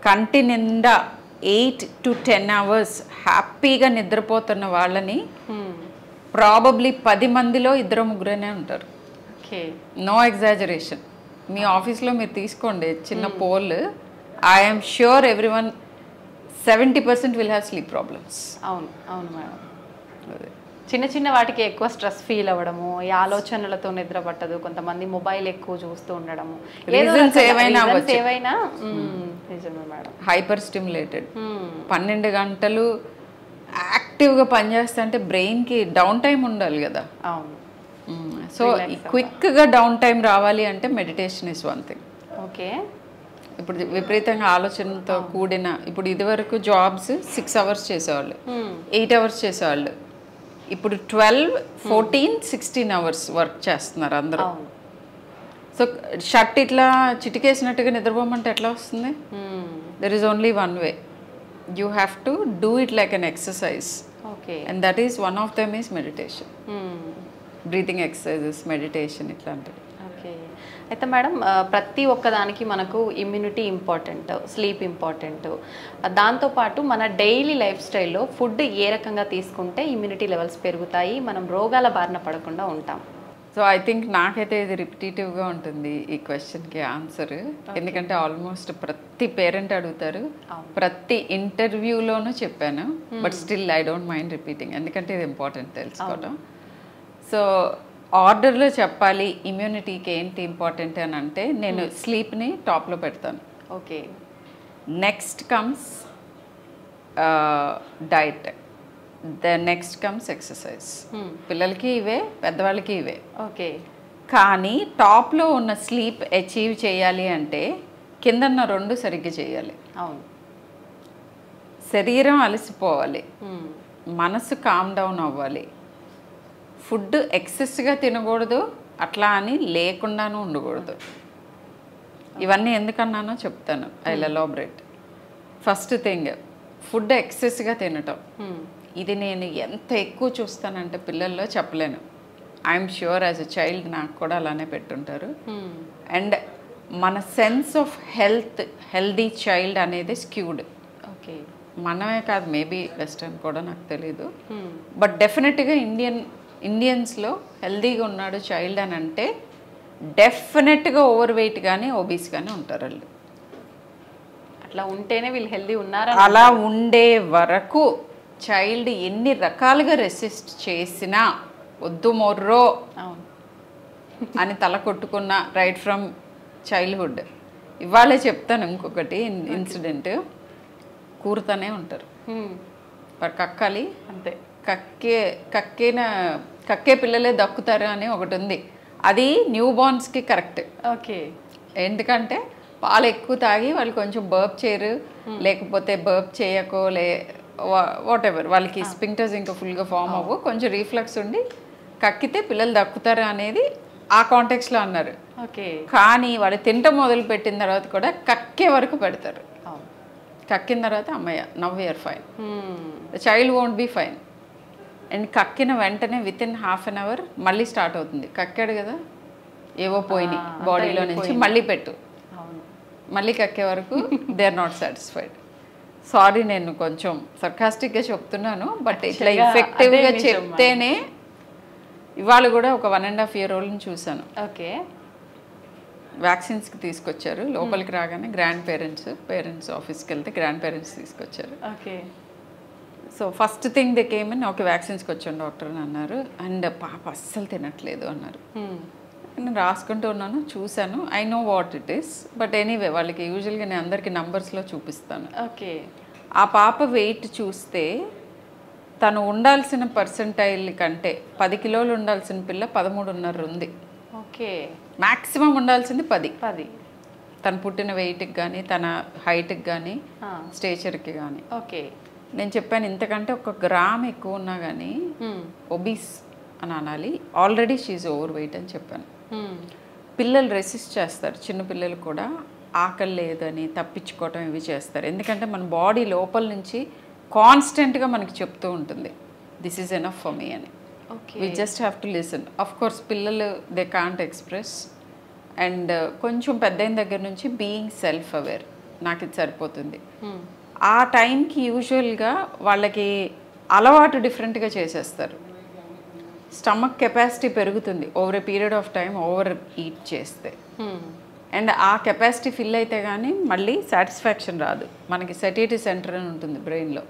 కంటి నిండా 8 to 10 hours హ్యాపీగా నిద్రపోతున్న వాళ్ళని ప్రాబబ్లీ 10 మందిలో 2-3 ఉంటారు. No exaggeration. మీ ఆఫీస్లో మీరు తీసుకోండి చిన్న poll, I'm sure everyone 70% will have sleep problems. అవును అవును మేడం. చిన్న చిన్న వాటికి ఎక్కువ స్ట్రెస్ ఫీల్ అవ్వడము, ఈ ఆలోచనలతో నిద్ర పట్టదు, కొంతమంది మొబైల్ ఎక్కువ చూస్తూ ఉండడము, ఏవైనా నిజమే మేడం. హైపర్ స్టిమ్యులేటెడ్ 12 గంటలు యాక్టివ్గా పనిచేస్తా అంటే బ్రెయిన్కి డౌన్ టైం ఉండాలి కదా. అవును. సో క్విక్గా డౌన్ టైం రావాలి అంటే మెడిటేషన్ ఇస్ వన్ థింగ్. ఇప్పుడు విపరీతంగా ఆలోచనతో కూడిన, ఇప్పుడు ఇదివరకు జాబ్స్ 6 hours చేసేవాళ్ళు, 8 hours చేసేవాళ్ళు, ఇప్పుడు 12, 14, 16 hours వర్క్ చేస్తున్నారు అందరూ. సో షర్ట్ ఇట్లా చిటికేసినట్టుగా నిద్రపోమంటే ఎట్లా వస్తుంది? There is only one way. You have to do it like an exercise. Okay. And that is one of them is meditation. Breathing exercises, meditation ఇట్లాంటివి. Okay. అయితే madam ప్రతి ఒక్కదానికి మనకు ఇమ్యూనిటీ ఇంపార్టెంట్, స్లీప్ ఇంపార్టెంట్. దాంతోపాటు మన daily life స్టైల్లో food ఏ రకంగా తీసుకుంటే ఇమ్యూనిటీ లెవెల్స్ పెరుగుతాయి, మనం రోగాల బారిన పడకుండా ఉంటాం? సో ఐ థింక్ నాకైతే ఇది రిపిటేటివ్గా ఉంటుంది ఈ క్వశ్చన్కి ఆన్సర్. ఎందుకంటే ఆల్మోస్ట్ ప్రతి పేరెంట్ అడుగుతారు, ప్రతి ఇంటర్వ్యూలోనూ చెప్పాను. But still I don't mind repeating, ఎందుకంటే ఇది ఇంపార్టెంట్ తెలుసుకోవడం. సో ఆర్డర్లో చెప్పాలి ఇమ్యూనిటీకి ఏంటి ఇంపార్టెంట్ అని అంటే, నేను స్లీప్ని టాప్లో పెడతాను. Okay. Next comes diet, the next comes exercise. పిల్లలకి ఇవే, పెద్దవాళ్ళకి ఇవే. ఓకే. కానీ టాప్లో ఉన్న స్లీప్ అచీవ్ చేయాలి అంటే కిందన్న రెండు సరిగ్గా చేయాలి. అవును. శరీరం అలసిపోవాలి, మనసు కామ్ డౌన్ అవ్వాలి. ఫుడ్ ఎక్సెస్గా తినకూడదు, అట్లా అని లేకుండానూ ఉండకూడదు. ఇవన్నీ ఎందుకన్నానో చెప్తాను, I will elaborate. First thing, food ఎక్సెస్గా తినటం. ఇది నేను ఎంత ఎక్కువ చూస్తానంటే పిల్లల్లో చెప్పలేను. I'm sure as a child నాకు కూడా అలానే పెట్టుంటారు. అండ్ మన సెన్స్ ఆఫ్ హెల్దీ చైల్డ్ అనేది స్క్యూడ్. ఓకే. మనమే కాదు, మేబీ వెస్టర్న్ కూడా నాకు తెలీదు. బట్ డెఫినెట్గా ఇండియన్స్లో హెల్దీగా ఉన్నాడు చైల్డ్ అని అంటే డెఫినెట్గా ఓవర్ వెయిట్ కానీ ఒబీస్ కానీ ఉంటారు వాళ్ళు. అట్లా ఉంటేనే వీళ్ళు హెల్దీ ఉన్నారా? అలా ఉండే వరకు చైల్డ్ ఎన్ని రకాలుగా రెసిస్ట్ చేసినా వద్దు మొర్రో అని తల కొట్టుకున్న రైట్ ఫ్రమ్ చైల్డ్హుడ్. ఇవాళే చెప్తాను ఇంకొకటి ఇన్సిడెంట్. కూరుతూనే ఉంటారు, వారు కక్కాలి అంతే. కక్కే పిల్లలే దక్కుతారు అని ఒకటి ఉంది. అది న్యూ బార్న్స్కి కరెక్ట్. ఓకే. ఎందుకంటే పాలు ఎక్కువ తాగి వాళ్ళు కొంచెం బర్ప్ చేయరు, లేకపోతే బర్ప్ చేయకో, వాట్ ఎవర్ వాళ్ళకి స్పింక్టర్స్ ఇంకా ఫుల్గా ఫామ్ అవ్వు, కొంచెం రీఫ్లక్స్ ఉండి కక్కితే పిల్లలు దక్కుతారు అనేది ఆ కాంటెక్స్లో అన్నారు. ఓకే. కానీ వాళ్ళు తింటం మొదలు పెట్టిన తర్వాత కూడా కక్కే వరకు పెడతారు. కక్కిన తర్వాత అమ్మయ్య now you're fine, the child won't be fine. And కక్కిన వెంటనే within half an hour మళ్ళీ స్టార్ట్ అవుతుంది. కక్కాడు కదా, ఏవో పోయినాయి బాడీలో నుంచి, మళ్ళీ పెట్టు, మళ్ళీ కక్కే వరకు they are not satisfied. Sorry నేను కొంచెం సర్కాస్టిక్గా చెప్తున్నాను, బట్ ఇట్లా ఎఫెక్టివ్గా చెప్తేనే. ఇవాళ కూడా ఒక 1.5 year oldని చూశాను. ఓకే. వ్యాక్సిన్స్కి తీసుకొచ్చారు. లోపలికి రాగానే పేరెంట్స్ ఆఫీస్కి వెళ్తే గ్రాండ్ పేరెంట్స్ తీసుకొచ్చారు. Okay. So first thing they came in, okay వ్యాక్సిన్స్కి వచ్చాను డాక్టర్ అని అన్నారు. అండ్ పాప అస్సలు తినట్లేదు అన్నారు. నేను రాసుకుంటూ ఉన్నాను, చూశాను. I know what it is, but anyway వాళ్ళకి యూజువల్గా నేను అందరికీ నంబర్స్లో చూపిస్తాను. ఓకే. ఆ పాప వెయిట్ చూస్తే తను ఉండాల్సిన పర్సెంటైల్ కంటే 10 kilos ఉండాల్సిన పిల్ల 13.5 ఉంది. ఓకే. మ్యాక్సిమం ఉండాల్సింది 10. తను పుట్టిన వెయిట్కి కానీ, తన హైట్కి కానీ, స్టేచర్కి కానీ. ఓకే. నేను చెప్పాను ఇంతకంటే 1 gram ఎక్కువ ఉన్నా కానీ ఒబీస్ అని అనాలి, ఆల్రెడీ షీఈ్ ఓవర్ వెయిట్ అని చెప్పాను. పిల్లలు రెసిస్ట్ చేస్తారు, చిన్న పిల్లలు కూడా ఆకలి లేదని తప్పించుకోవటం ఇవి చేస్తారు. ఎందుకంటే మన బాడీ లోపల నుంచి కాన్స్టెంట్గా మనకి చెప్తూ ఉంటుంది this is enough for me అని. We just have to listen. Of course పిల్లలు దే కాంట్ ఎక్స్ప్రెస్. అండ్ కొంచెం పెద్దయిన దగ్గర నుంచి బీయింగ్ సెల్ఫ్ అవేర్, నాకు ఇది సరిపోతుంది. ఆ టైంకి యూజువల్గా వాళ్ళకి అలవాటు డిఫరెంట్గా చేసేస్తారు. స్టమక్ కెపాసిటీ పెరుగుతుంది over a period of time over eat చేస్తే. అండ్ ఆ కెపాసిటీ ఫిల్ అయితే కానీ మళ్ళీ సాటిస్ఫాక్షన్ రాదు. మనకి సెటిటీ సెంటర్ అని ఉంటుంది బ్రెయిన్లో.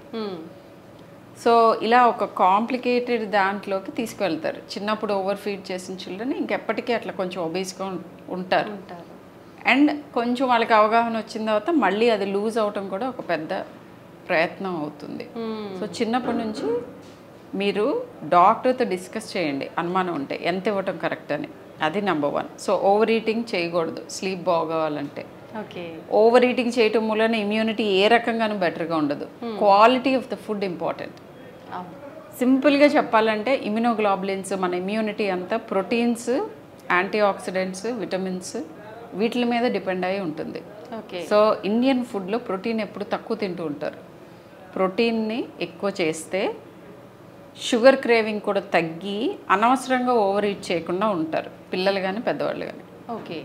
సో ఇలా ఒక కాంప్లికేటెడ్ దాంట్లోకి తీసుకువెళ్తారు. చిన్నప్పుడు ఓవర్ ఫీడ్ చేసిన చిల్డ్రన్ ఇంకెప్పటికీ అట్లా కొంచెం ఒబీస్గా ఉంటారు. అండ్ కొంచెం వాళ్ళకి అవగాహన వచ్చిన తర్వాత మళ్ళీ అది లూజ్ అవటం కూడా ఒక పెద్ద ప్రయత్నం అవుతుంది. సో చిన్నప్పటి నుంచి మీరు డాక్టర్తో డిస్కస్ చేయండి అనుమానం ఉంటే ఎంత ఇవ్వటం కరెక్ట్ అని. అది నెంబర్ 1. సో ఓవర్ ఈటింగ్ చేయకూడదు స్లీప్ బాగోవాలంటే. ఓవర్ ఈటింగ్ చేయటం వలన ఇమ్యూనిటీ ఏ రకంగానూ బెటర్గా ఉండదు. Quality of the food important. సింపుల్గా చెప్పాలంటే ఇమ్యూనోగ్లోబులిన్స్, మన ఇమ్యూనిటీ అంతా ప్రోటీన్స్ యాంటీ ఆక్సిడెంట్స్, విటమిన్స్ వీటి మీద డిపెండ్ అయి ఉంటుంది. ఓకే. సో ఇండియన్ ఫుడ్లో ప్రోటీన్ ఎప్పుడు తక్కువ తింటూ ఉంటారు. ప్రోటీన్ని ఎక్కువ చేస్తే షుగర్ క్రేవింగ్ కూడా తగ్గి అనవసరంగా ఓవర్ ఈట్ చేయకుండా ఉంటారు పిల్లలు కానీ పెద్దవాళ్ళు కానీ. ఓకే.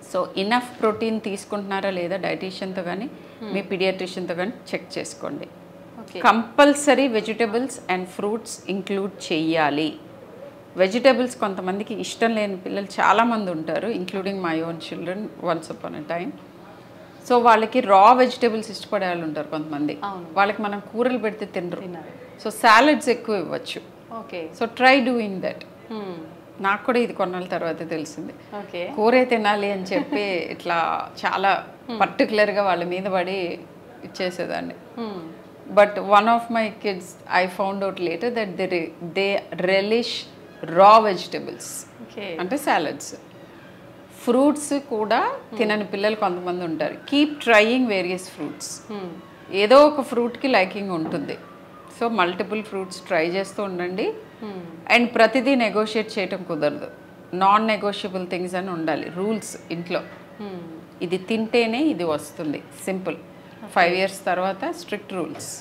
సో ఇనఫ్ ప్రోటీన్ తీసుకుంటున్నారా లేదా డైటీషియన్తో కానీ మీ పీడియాట్రిషియన్తో కానీ చెక్ చేసుకోండి. Compulsory vegetables and fruits include చెయ్యాలి. వెజిటబుల్స్ కొంతమందికి ఇష్టం లేని పిల్లలు చాలామంది ఉంటారు, including my own children once upon a time. So వాళ్ళకి రా వెజిటబుల్స్ ఇష్టపడే వాళ్ళు ఉంటారు కొంతమంది, వాళ్ళకి మనం కూరలు పెడితే తినరు. సో సాలడ్స్ ఎక్కువ ఇవ్వచ్చు. Okay. So try doing that. నాకు కూడా ఇది కొన్నాళ్ళ తర్వాత తెలిసింది, కూరే తినాలి అని చెప్పి ఇట్లా చాలా పర్టికులర్గా వాళ్ళ మీద పడి ఇచ్చేసేదాన్ని. But one of my kids I found out later that they relish raw vegetables, అంటే సాలడ్స్. ఫ్రూట్స్ కూడా తినని పిల్లలు కొంతమంది ఉంటారు. Keep trying various fruits. ఏదో ఒక ఫ్రూట్కి లైకింగ్ ఉంటుంది. సో మల్టిపుల్ ఫ్రూట్స్ ట్రై చేస్తూ ఉండండి. అండ్ ప్రతిదీ నెగోషియేట్ చేయటం కుదరదు. నాన్ నెగోషియబుల్ థింగ్స్ అని ఉండాలి, రూల్స్ ఇంట్లో. ఇది తింటేనే ఇది వస్తుంది, సింపుల్. 5 years తర్వాత స్ట్రిక్ట్ రూల్స్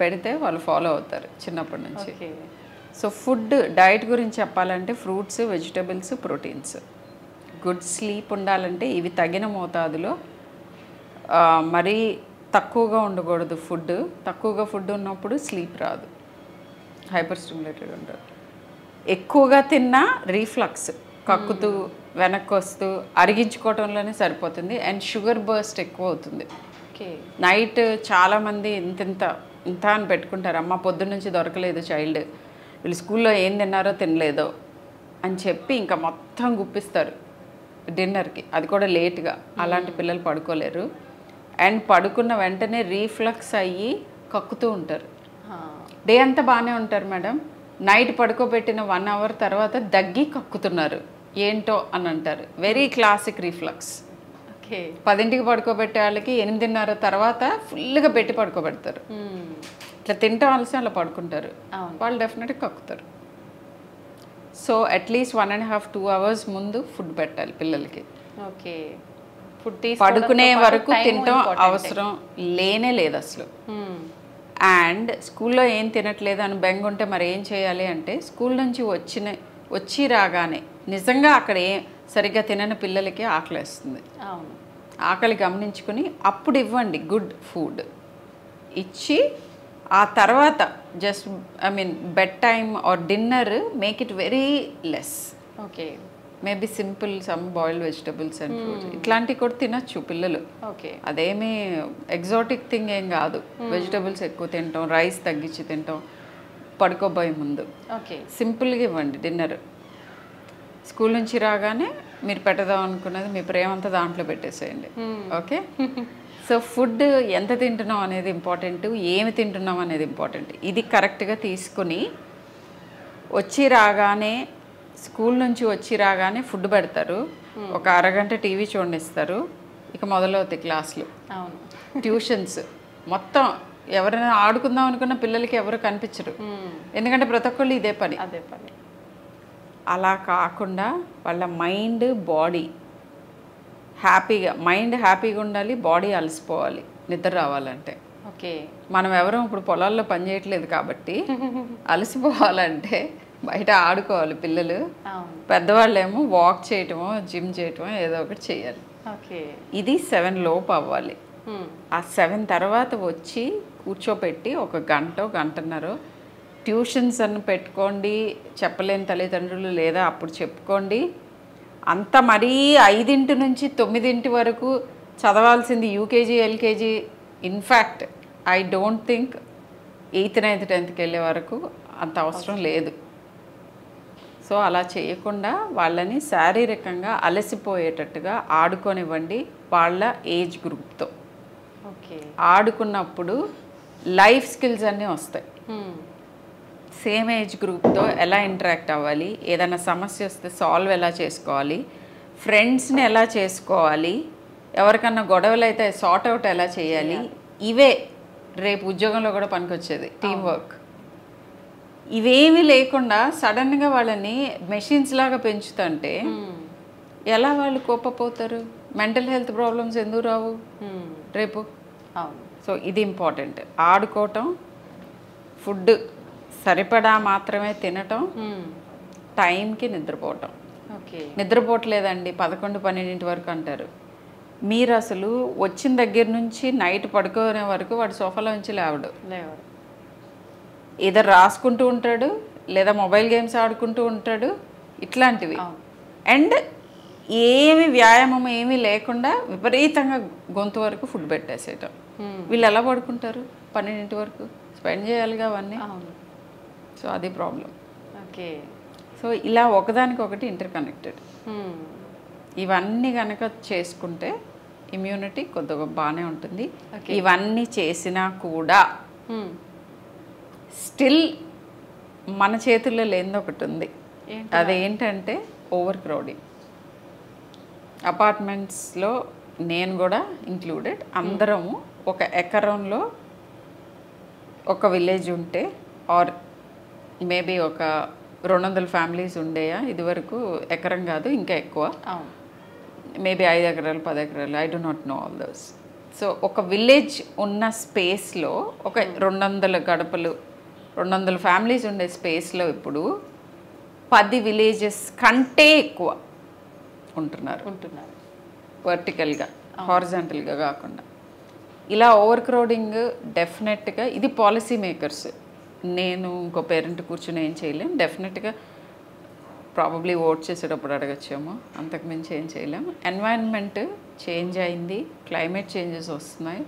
పెడితే వాళ్ళు ఫాలో అవుతారు చిన్నప్పటి నుంచి. సో ఫుడ్ డైట్ గురించి చెప్పాలంటే fruits, vegetables, proteins. Good sleep ఉండాలంటే ఇవి తగిన మోతాదులో, మరీ తక్కువగా ఉండకూడదు ఫుడ్. తక్కువగా ఫుడ్ ఉన్నప్పుడు స్లీప్ రాదు, హైపర్ స్టిమ్యులేటెడ్ ఉంటారు. ఎక్కువగా తిన్నా రీఫ్లక్స్, కక్కుతూ వెనక్కి వస్తూ అరిగించుకోవటంలోనే సరిపోతుంది. అండ్ షుగర్ బర్స్ట్ ఎక్కువ అవుతుంది. నైట్ చాలామంది ఇంత అని పెట్టుకుంటారు, అమ్మ పొద్దున్న నుంచి దొరకలేదు చైల్డ్, వీళ్ళు స్కూల్లో ఏం తిన్నారో తినలేదో అని చెప్పి ఇంకా మొత్తం గుప్పిస్తారు డిన్నర్కి, అది కూడా లేట్గా. అలాంటి పిల్లలు పడుకోలేరు. అండ్ పడుకున్న వెంటనే రీఫ్లక్స్ అయ్యి కక్కుతూ ఉంటారు. డే అంతా బాగానే ఉంటారు మేడం, నైట్ పడుకోబెట్టిన 1 hour తర్వాత దగ్గి కక్కుతున్నారు, ఏంటో అని అంటారు. Very classic reflux. 10ంటికి పడుకోబెట్టే వాళ్ళకి 8:30 తర్వాత ఫుల్గా పెట్టి పడుకోబెడతారు. ఇట్లా తింటాం ఆలస్యం అలా పడుకుంటారు, వాళ్ళు డెఫినెట్గా కక్కుతారు. సో అట్లీస్ట్ 1.5-2 hours ముందు ఫుడ్ పెట్టాలి పిల్లలకి. ఓకే. పడుకునే వరకు తినటం అవసరం లేనే లేదు అసలు. అండ్ స్కూల్లో ఏం తినట్లేదు అని బెంగ ఉంటే మరి ఏం చేయాలి అంటే, స్కూల్ నుంచి వచ్చి రాగానే నిజంగా అక్కడ సరిగ్గా తినని పిల్లలకి ఆకలిస్తుంది. ఆకలి గమనించుకుని అప్పుడు ఇవ్వండి గుడ్ ఫుడ్ ఇచ్చి, ఆ తర్వాత just bed time are dinner make it very less. Okay. Maybe simple some boiled vegetables and fruits ఇట్లాంటివి కూడా తినచ్చు పిల్లలు. ఓకే. అదేమీ ఎగ్జాటిక్ థింగ్ ఏం కాదు. వెజిటబుల్స్ ఎక్కువ తింటాం, రైస్ తగ్గించి తింటాం పడుకోబోయే ముందు. ఓకే. సింపుల్గా ఇవ్వండి డిన్నర్. స్కూల్ నుంచి రాగానే మీరు పెట్టదాం అనుకున్నది మీ ప్రేమంతా దాంట్లో పెట్టేసేయండి. ఓకే. సో ఫుడ్ ఎంత తింటున్నాం అనేది ఇంపార్టెంట్, ఏమి తింటున్నాం అనేది ఇంపార్టెంట్. ఇది కరెక్ట్గా తీసుకుని స్కూల్ నుంచి వచ్చి రాగానే ఫుడ్ పెడతారు, ఒక అరగంట టీవీ చూడనిస్తారు, ఇక మొదలవుతాయి క్లాసులు, ట్యూషన్స్. మొత్తం ఎవరైనా ఆడుకుందాం అనుకున్న పిల్లలకి ఎవరు కనిపించరు, ఎందుకంటే ప్రతి ఒక్కళ్ళు ఇదే పని. అలా కాకుండా వాళ్ళ మైండ్ బాడీ హ్యాపీగా ఉండాలి, బాడీ అలసిపోవాలి నిద్ర రావాలంటే. ఓకే. మనం ఎవరూ ఇప్పుడు పొలాల్లో పని చేయట్లేదు కాబట్టి అలసిపోవాలంటే బయట ఆడుకోవాలి పిల్లలు. పెద్దవాళ్ళేమో వాక్ చేయటమో జిమ్ చేయటమో ఏదో ఒకటి చేయాలి. ఇది 7 లోపు అవ్వాలి. ఆ 7 తర్వాత వచ్చి కూర్చోపెట్టి 1 గంట 1.5 ట్యూషన్స్ అని పెట్టుకోండి. చెప్పలేని తల్లిదండ్రులు లేదా అప్పుడు చెప్పుకోండి. అంత మరీ 5 నుంచి 9 వరకు చదవాల్సింది UKG LKG. In fact I don't think 8th 9th 10th వెళ్ళే వరకు అంత అవసరం లేదు. సో అలా చేయకుండా వాళ్ళని శారీరకంగా అలసిపోయేటట్టుగా ఆడుకోనివ్వండి వాళ్ళ ఏజ్ గ్రూప్తో. ఆడుకున్నప్పుడు లైఫ్ స్కిల్స్ అన్నీ వస్తాయి. సేమ్ ఏజ్ గ్రూప్తో ఎలా ఇంటరాక్ట్ అవ్వాలి, ఏదైనా సమస్య వస్తే సాల్వ్ ఎలా చేసుకోవాలి, ఫ్రెండ్స్ని ఎలా చేసుకోవాలి, ఎవరికన్నా గొడవలు అయితే సార్ట్ అవుట్ ఎలా చేయాలి, ఇవే రేపు ఉద్యోగంలో కూడా పనికొచ్చేది. Team work. ఇవేమీ లేకుండా సడన్గా వాళ్ళని మెషిన్స్ లాగా పెంచుతుంటే ఎలా వాళ్ళు కోపపోతారు? మెంటల్ హెల్త్ ప్రాబ్లమ్స్ ఎందుకు రావు రేపు? అవును. సో ఇది ఇంపార్టెంట్. ఆడుకోవటం, ఫుడ్ సరిపడా మాత్రమే తినటం, టైంకి నిద్రపోవటం. ఓకే. నిద్రపోవట్లేదండి 11-12 వరకు అంటారు. మీరు అసలు వచ్చిన దగ్గర నుంచి నైట్ పడుకునే వరకు వాడు సోఫాలో నుంచి లేవడు. ఏదో రాసుకుంటూ ఉంటాడు, లేదా మొబైల్ గేమ్స్ ఆడుకుంటూ ఉంటాడు, ఇట్లాంటివి. అండ్ ఏమి వ్యాయామం ఏమీ లేకుండా విపరీతంగా గొంతు వరకు ఫుడ్ పెట్టేసేయటం. వీళ్ళు ఎలా పడుకుంటారు 12 వరకు? స్పెండ్ చేయాలిగా అవన్నీ. సో అది ప్రాబ్లం. ఓకే. సో ఇలా ఒకదానికొకటి ఇంటర్ కనెక్టెడ్. ఇవన్నీ కనుక చేసుకుంటే ఇమ్యూనిటీ కొద్దిగా బాగానే ఉంటుంది. ఇవన్నీ చేసినా కూడా స్టిల్ మన చేతుల్లో లేనిది ఒకటి ఉంది. అదేంటంటే ఓవర్ క్రౌడింగ్. అపార్ట్మెంట్స్లో నేను కూడా ఇంక్లూడెడ్, అందరము ఒక ఎకరంలో ఒక విలేజ్ ఉంటే, ఆర్ మేబీ ఒక 200 ఫ్యామిలీస్ ఉండేయా ఇదివరకు. ఎకరం కాదు, ఇంకా ఎక్కువ, మేబీ 5 ఎకరాలు 10 ఎకరాలు, I do not know all those. So ఒక విలేజ్ ఉన్న స్పేస్లో ఒక 200 గడపలు, 200 ఫ్యామిలీస్ ఉండే స్పేస్లో ఇప్పుడు 10 విలేజెస్ కంటే ఎక్కువ ఉంటున్నారు వర్టికల్గా, హారిజాంటల్గా కాకుండా. ఇలా ఓవర్ క్రౌడింగ్ డెఫినెట్గా ఇది పాలసీ మేకర్స్, నేను ఇంకో పేరెంట్ కూర్చుని ఏం చేయలేం. డెఫినెట్గా ప్రాబబ్లీ ఓట్ చేసేటప్పుడు అడగచ్చేమో, అంతకుమించి ఏం చేయలేం. ఎన్వైరన్మెంట్ చేంజ్ అయింది, క్లైమేట్ చేంజెస్ వస్తున్నాయి,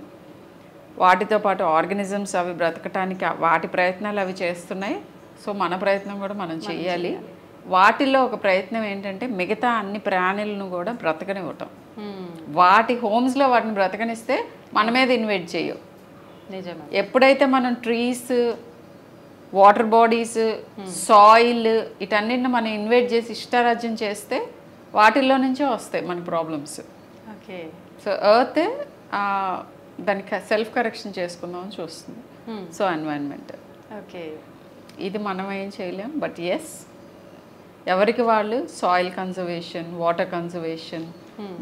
వాటితో పాటు ఆర్గానిజమ్స్ అవి బ్రతకటానికి వాటి ప్రయత్నాలు అవి చేస్తున్నాయి. సో మన ప్రయత్నం కూడా మనం చేయాలి. వాటిలో ఒక ప్రయత్నం ఏంటంటే మిగతా అన్ని ప్రాణులను కూడా బ్రతకనివ్వటం. వాటి హోమ్స్లో వాటిని బ్రతకనిస్తే మన మీద ఇన్వైట్ చేయవు. నిజమే. ఎప్పుడైతే మనం ట్రీస్, వాటర్ బాడీస్, సాయిల్ వీటన్నిటిని మనం ఇన్వైట్ చేసి ఇష్టారాజ్యం చేస్తే వాటిల్లో నుంచే వస్తాయి మన ప్రాబ్లమ్స్. ఓకే. సో ఎర్త్ దానికి సెల్ఫ్ కరెక్షన్ చేసుకుందామని చూస్తుంది. So environment. ఓకే. ఇది మనం ఏం చేయలేం. బట్ ఎస్, ఎవరికి వాళ్ళు soil conservation, water conservation,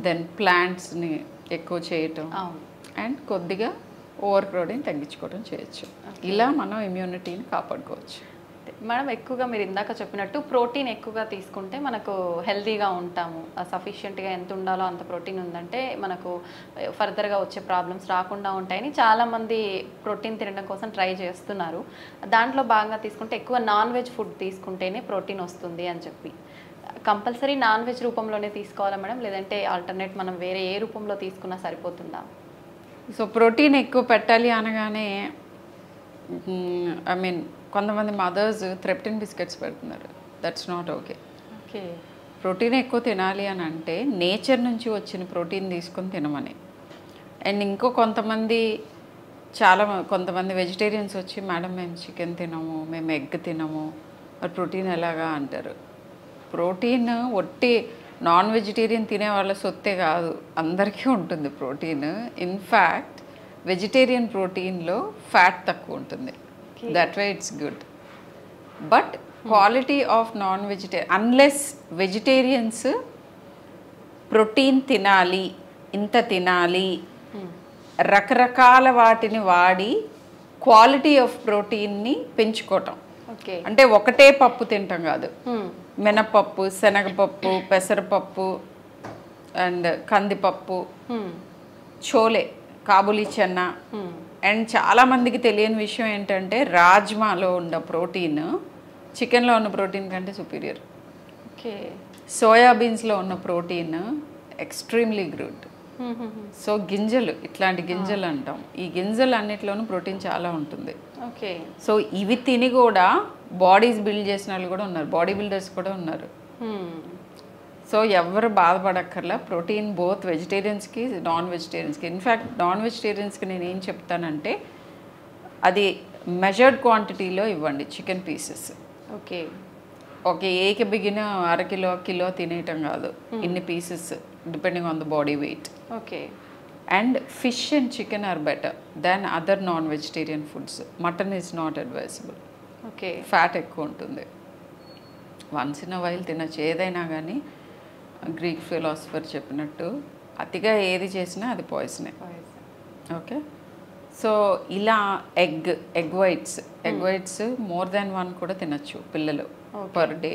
then ప్లాంట్స్ని ఎక్కువ చేయటం, అండ్ కొద్దిగా ఓవర్ క్రౌడింగ్ తగ్గించుకోవడం చేయొచ్చు. ఇలా మనం ఇమ్యూనిటీని కాపాడుకోవచ్చు. మేడం, ఎక్కువగా మీరు ఇందాక చెప్పినట్టు ప్రోటీన్ ఎక్కువగా తీసుకుంటే మనకు హెల్తీగా ఉంటాము. సఫిషియెంట్గా ఎంత ఉండాలో అంత ప్రోటీన్ ఉందంటే మనకు ఫర్దర్గా వచ్చే ప్రాబ్లమ్స్ రాకుండా ఉంటాయని చాలామంది ప్రోటీన్ తినడం కోసం ట్రై చేస్తున్నారు. దాంట్లో భాగంగా తీసుకుంటే ఎక్కువ నాన్ వెజ్ ఫుడ్ తీసుకుంటేనే ప్రోటీన్ వస్తుంది అని చెప్పి, కంపల్సరీ నాన్ వెజ్ రూపంలోనే తీసుకోవాలా మేడం, లేదంటే ఆల్టర్నేట్ మనం వేరే ఏ రూపంలో తీసుకున్నా సరిపోతుందా? సో ప్రోటీన్ ఎక్కువ పెట్టాలి అనగానే ఐ మీన్ కొంతమంది మదర్స్ థ్రెప్టిన్ బిస్కెట్స్ పెడుతున్నారు. That's not okay. Okay. Protein ఎక్కువ తినాలి అని అంటే నేచర్ నుంచి వచ్చిన ప్రోటీన్ తీసుకొని తినమని. అండ్ ఇంకో కొంతమంది వెజిటేరియన్స్ వచ్చి, మేడం మేము చికెన్ తినము, మేము ఎగ్ తినము, మరి ప్రోటీన్ ఎలాగా అంటారు. ప్రోటీన్ ఒట్టి నాన్ వెజిటేరియన్ తినే వాళ్ళ సొత్తే కాదు, అందరికీ ఉంటుంది ప్రోటీన్. ఇన్ఫ్యాక్ట్ వెజిటేరియన్ ప్రోటీన్లో ఫ్యాట్ తక్కువ ఉంటుంది. That way it's good. But quality of non vegetarian, unless vegetarians protein తినాలి, ఇంత తినాలి, రకరకాల వాటిని వాడి క్వాలిటీ ఆఫ్ ప్రోటీన్ని పెంచుకోవటం. అంటే ఒకటే పప్పు తింటాం కాదు, మినపప్పు, శనగపప్పు, పెసరపప్పు, అండ్ కందిపప్పు, చోలే, కాబూలీ చెన్న. అండ్ చాలామందికి తెలియని విషయం ఏంటంటే రాజ్మాలో ఉన్న ప్రోటీన్ చికెన్లో ఉన్న ప్రోటీన్ కంటే సుపీరియర్. ఓకే. సోయాబీన్స్లో ఉన్న ప్రోటీన్ ఎక్స్ట్రీమ్లీ గుడ్. సో గింజలు, ఇట్లాంటి గింజలు అంటాం, ఈ గింజలు అన్నిట్లోనూ ప్రోటీన్ చాలా ఉంటుంది. ఓకే. సో ఇవి తిని కూడా బాడీస్ బిల్డ్ చేసిన వాళ్ళు కూడా ఉన్నారు, బాడీ బిల్డర్స్ కూడా ఉన్నారు. సో ఎవరు బాధపడక్కర్లా. ప్రోటీన్ బోత్ వెజిటేరియన్స్కి, నాన్ వెజిటేరియన్స్కి. ఇన్ఫ్యాక్ట్ నాన్ వెజిటేరియన్స్కి నేను ఏం చెప్తానంటే అది మెజర్డ్ క్వాంటిటీలో ఇవ్వండి చికెన్ పీసెస్. ఓకే. ఓకే, ఏకి బిగిన కిలో తినేయటం కాదు, ఇన్ని pieces depending on the body weight. Okay. And fish and chicken or better than other non vegetarian foods. Mutton is not advisable. Okay. Fat ఎక్కువ ఉంటుంది. వన్స్ ఇన్ వైల్ తినచ్చు ఏదైనా, కానీ Greek philosopher చెప్పినట్టు అతిగా ఏది చేసినా అది పాయిజనే. ఓకే. సో ఇలా ఎగ్ వైట్స్ మోర్ దాన్ 1 కూడా తినచ్చు పిల్లలు per day.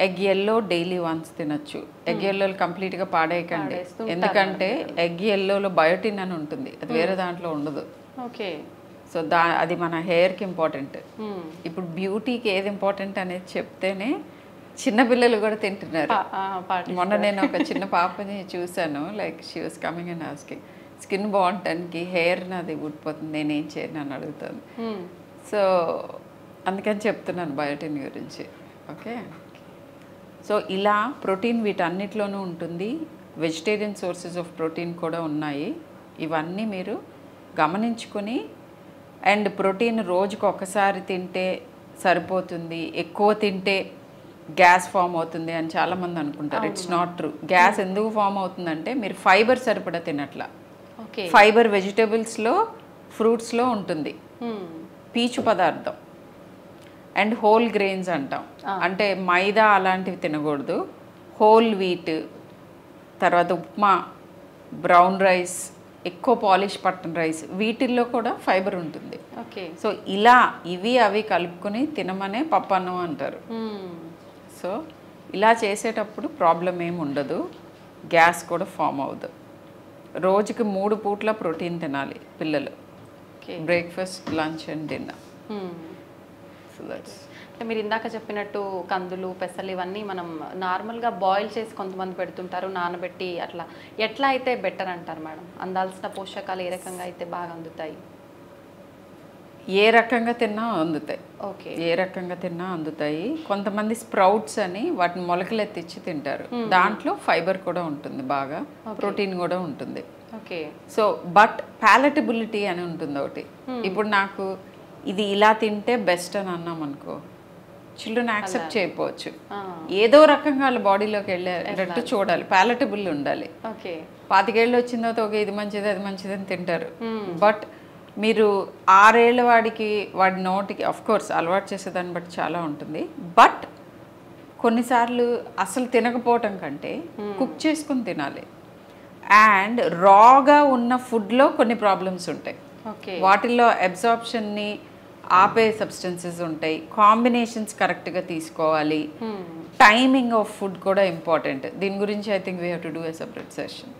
Egg yellow daily once తినచ్చు. ఎగ్ ఎల్లోలు కంప్లీట్గా పాడేయకండి, ఎందుకంటే ఎగ్ ఎల్లోలో బయోటిన్ అని ఉంటుంది, అది వేరే దాంట్లో ఉండదు. ఓకే. సో అది మన హెయిర్కి ఇంపార్టెంట్. ఇప్పుడు బ్యూటీకి ఏది ఇంపార్టెంట్ అనేది చెప్తేనే చిన్నపిల్లలు కూడా తింటున్నారు. మొన్న నేను ఒక చిన్న పాపని చూశాను, like she was coming and asking skin బాగుంటానికి హెయిర్ నాది ఊడిపోతుంది, నేనేం చేయను అని అడుగుతాను. సో అందుకని చెప్తున్నాను బయోటిన్ గురించి. ఓకే. సో ఇలా ప్రోటీన్ వీటన్నిటిలోనూ ఉంటుంది. వెజిటేరియన్ సోర్సెస్ ఆఫ్ ప్రోటీన్ కూడా ఉన్నాయి. ఇవన్నీ మీరు గమనించుకొని, అండ్ ప్రోటీన్ రోజుకు ఒకసారి తింటే సరిపోతుంది, ఎక్కువ తింటే గ్యాస్ ఫామ్ అవుతుంది అని చాలామంది అనుకుంటారు. It's not true. గ్యాస్ ఎందుకు ఫామ్ అవుతుందంటే మీరు ఫైబర్ సరిపడా తినట్లా. ఫైబర్ వెజిటేబుల్స్లో, ఫ్రూట్స్లో ఉంటుంది, పీచు పదార్థం. అండ్ హోల్ గ్రెయిన్స్ అంటాం, అంటే మైదా అలాంటివి తినకూడదు. హోల్ వీట్, తర్వాత ఉప్మా, బ్రౌన్ రైస్, ఎక్కువ పాలిష్ పట్టని రైస్, వీటిల్లో కూడా ఫైబర్ ఉంటుంది. సో ఇలా ఇవి అవి కలుపుకొని తినమనే పప్పన్నం అంటారు. సో ఇలా చేసేటప్పుడు ప్రాబ్లం ఏమి ఉండదు, గ్యాస్ కూడా ఫామ్ అవ్వదు. రోజుకి 3 పూట్ల ప్రోటీన్ తినాలి పిల్లలు, breakfast, lunch and dinner. So that's. మీరు ఇందాక చెప్పినట్టు కందులు, పెసలు ఇవన్నీ మనం నార్మల్గా బాయిల్ చేసి కొంతమంది పెడుతుంటారు, నానబెట్టి అట్లా. ఎట్లా అయితే బెటర్ అంటారు మేడం? అందాల్సిన పోషకాలు ఏ రకంగా అయితే బాగా అందుతాయి? ఏ రకంగా తిన్నా అందుతాయి. ఓకే. ఏ రకంగా తిన్నా అందుతాయి. కొంతమంది స్ప్రౌట్స్ అని వాటిని మొలకలు ఎత్తిచ్చి తింటారు, దాంట్లో ఫైబర్ కూడా ఉంటుంది, బాగా ప్రోటీన్ కూడా ఉంటుంది. ఓకే. సో బట్ ప్యాలటబిలిటీ అని ఉంటుంది ఒకటి. ఇప్పుడు నాకు ఇది ఇలా తింటే బెస్ట్ అని అన్నాం అనుకో, చిల్డ్రన్ యాక్సెప్ట్ చేయకపోవచ్చు. ఏదో రకంగా వాళ్ళ బాడీలోకి వెళ్ళేటట్టు చూడాలి, ప్యాలటబుల్ ఉండాలి. 25 ఏళ్ళు వచ్చిన తర్వాత ఒక ఇది మంచిది అది మంచిది అని తింటారు. బట్ మీరు 6 ఏళ్ళ వాడి నోటికి ఆఫ్ కోర్స్ అలవాటు చేసేదాన్ని బట్టి చాలా ఉంటుంది. బట్ కొన్నిసార్లు అసలు తినకపోవటం కంటే కుక్ చేసుకుని తినాలి. అండ్ రాగా ఉన్న ఫుడ్లో కొన్ని ప్రాబ్లమ్స్ ఉంటాయి. వాటిల్లో అబ్జార్ప్షన్ని ఆపే సబ్స్టెన్సెస్ ఉంటాయి, కాంబినేషన్స్ కరెక్ట్గా తీసుకోవాలి, టైమింగ్ ఆఫ్ ఫుడ్ కూడా ఇంపార్టెంట్. దీని గురించి I think we have to do a separate session.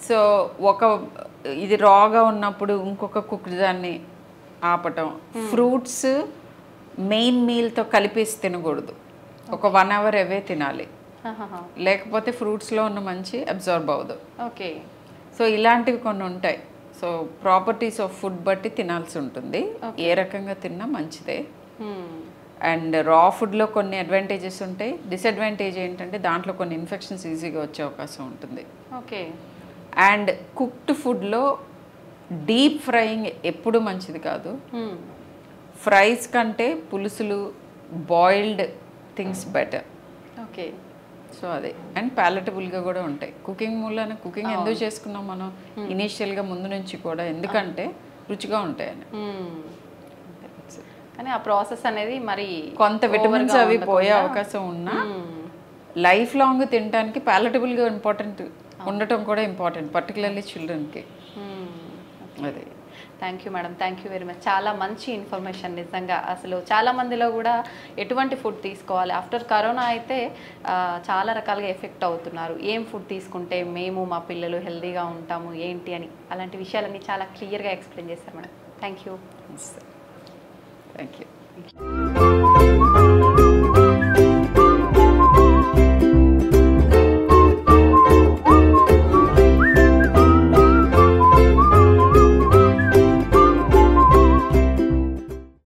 So ఇది రాగా ఉన్నప్పుడు ఇంకొక కుక్ దాన్ని ఆపటం. ఫ్రూట్స్ మెయిన్ మీల్తో కలిపేసి తినకూడదు, ఒక 1 hour అవే తినాలి, లేకపోతే ఫ్రూట్స్లో ఉన్న మంచి అబ్జార్బ్ అవ్వదు. ఓకే. సో ఇలాంటివి కొన్ని ఉంటాయి. సో ప్రాపర్టీస్ ఆఫ్ ఫుడ్ బట్టి తినాల్సి ఉంటుంది, ఏ రకంగా తిన్నా మంచిదే. అండ్ రా ఫుడ్లో కొన్ని అడ్వాంటేజెస్ ఉంటాయి, డిసడ్వాంటేజ్ ఏంటంటే దాంట్లో కొన్ని ఇన్ఫెక్షన్స్ ఈజీగా వచ్చే అవకాశం ఉంటుంది. ఓకే. అండ్ కుక్డ్ ఫుడ్లో డీప్ ఫ్రైయింగ్ ఎప్పుడు మంచిది కాదు. ఫ్రైస్ కంటే పులుసులు, boiled things better. Okay. So అదే. అండ్ ప్యాలటబుల్గా కూడా ఉంటాయి. కుకింగ్ మూలన కుకింగ్ ఎందుకు చేసుకున్నాం మనం ఇనీషియల్గా ముందు నుంచి కూడా, ఎందుకంటే రుచిగా ఉంటాయని. కానీ ఆ ప్రాసెస్ అనేది మరి కొంత విటమిన్స్ అవి పోయే అవకాశం ఉన్నా లైఫ్ లాంగ్ తినడానికి ప్యాలటబుల్గా ఉండటం కూడా ఇంపార్టెంట్, పర్టికులర్లీ చిల్డ్రన్కి. అదే. Thank you madam, thank you very much. చాలా మంచి ఇన్ఫర్మేషన్. నిజంగా అసలు చాలా మందిలో కూడా ఎటువంటి ఫుడ్ తీసుకోవాలి, ఆఫ్టర్ కరోనా అయితే చాలా రకాలుగా ఎఫెక్ట్ అవుతున్నారు, ఏం ఫుడ్ తీసుకుంటే మేము మా పిల్లలు హెల్తీగా ఉంటాము ఏంటి అని, అలాంటి విషయాలన్నీ చాలా క్లియర్గా ఎక్స్ప్లెయిన్ చేశారు madam. Thank you. Thank you.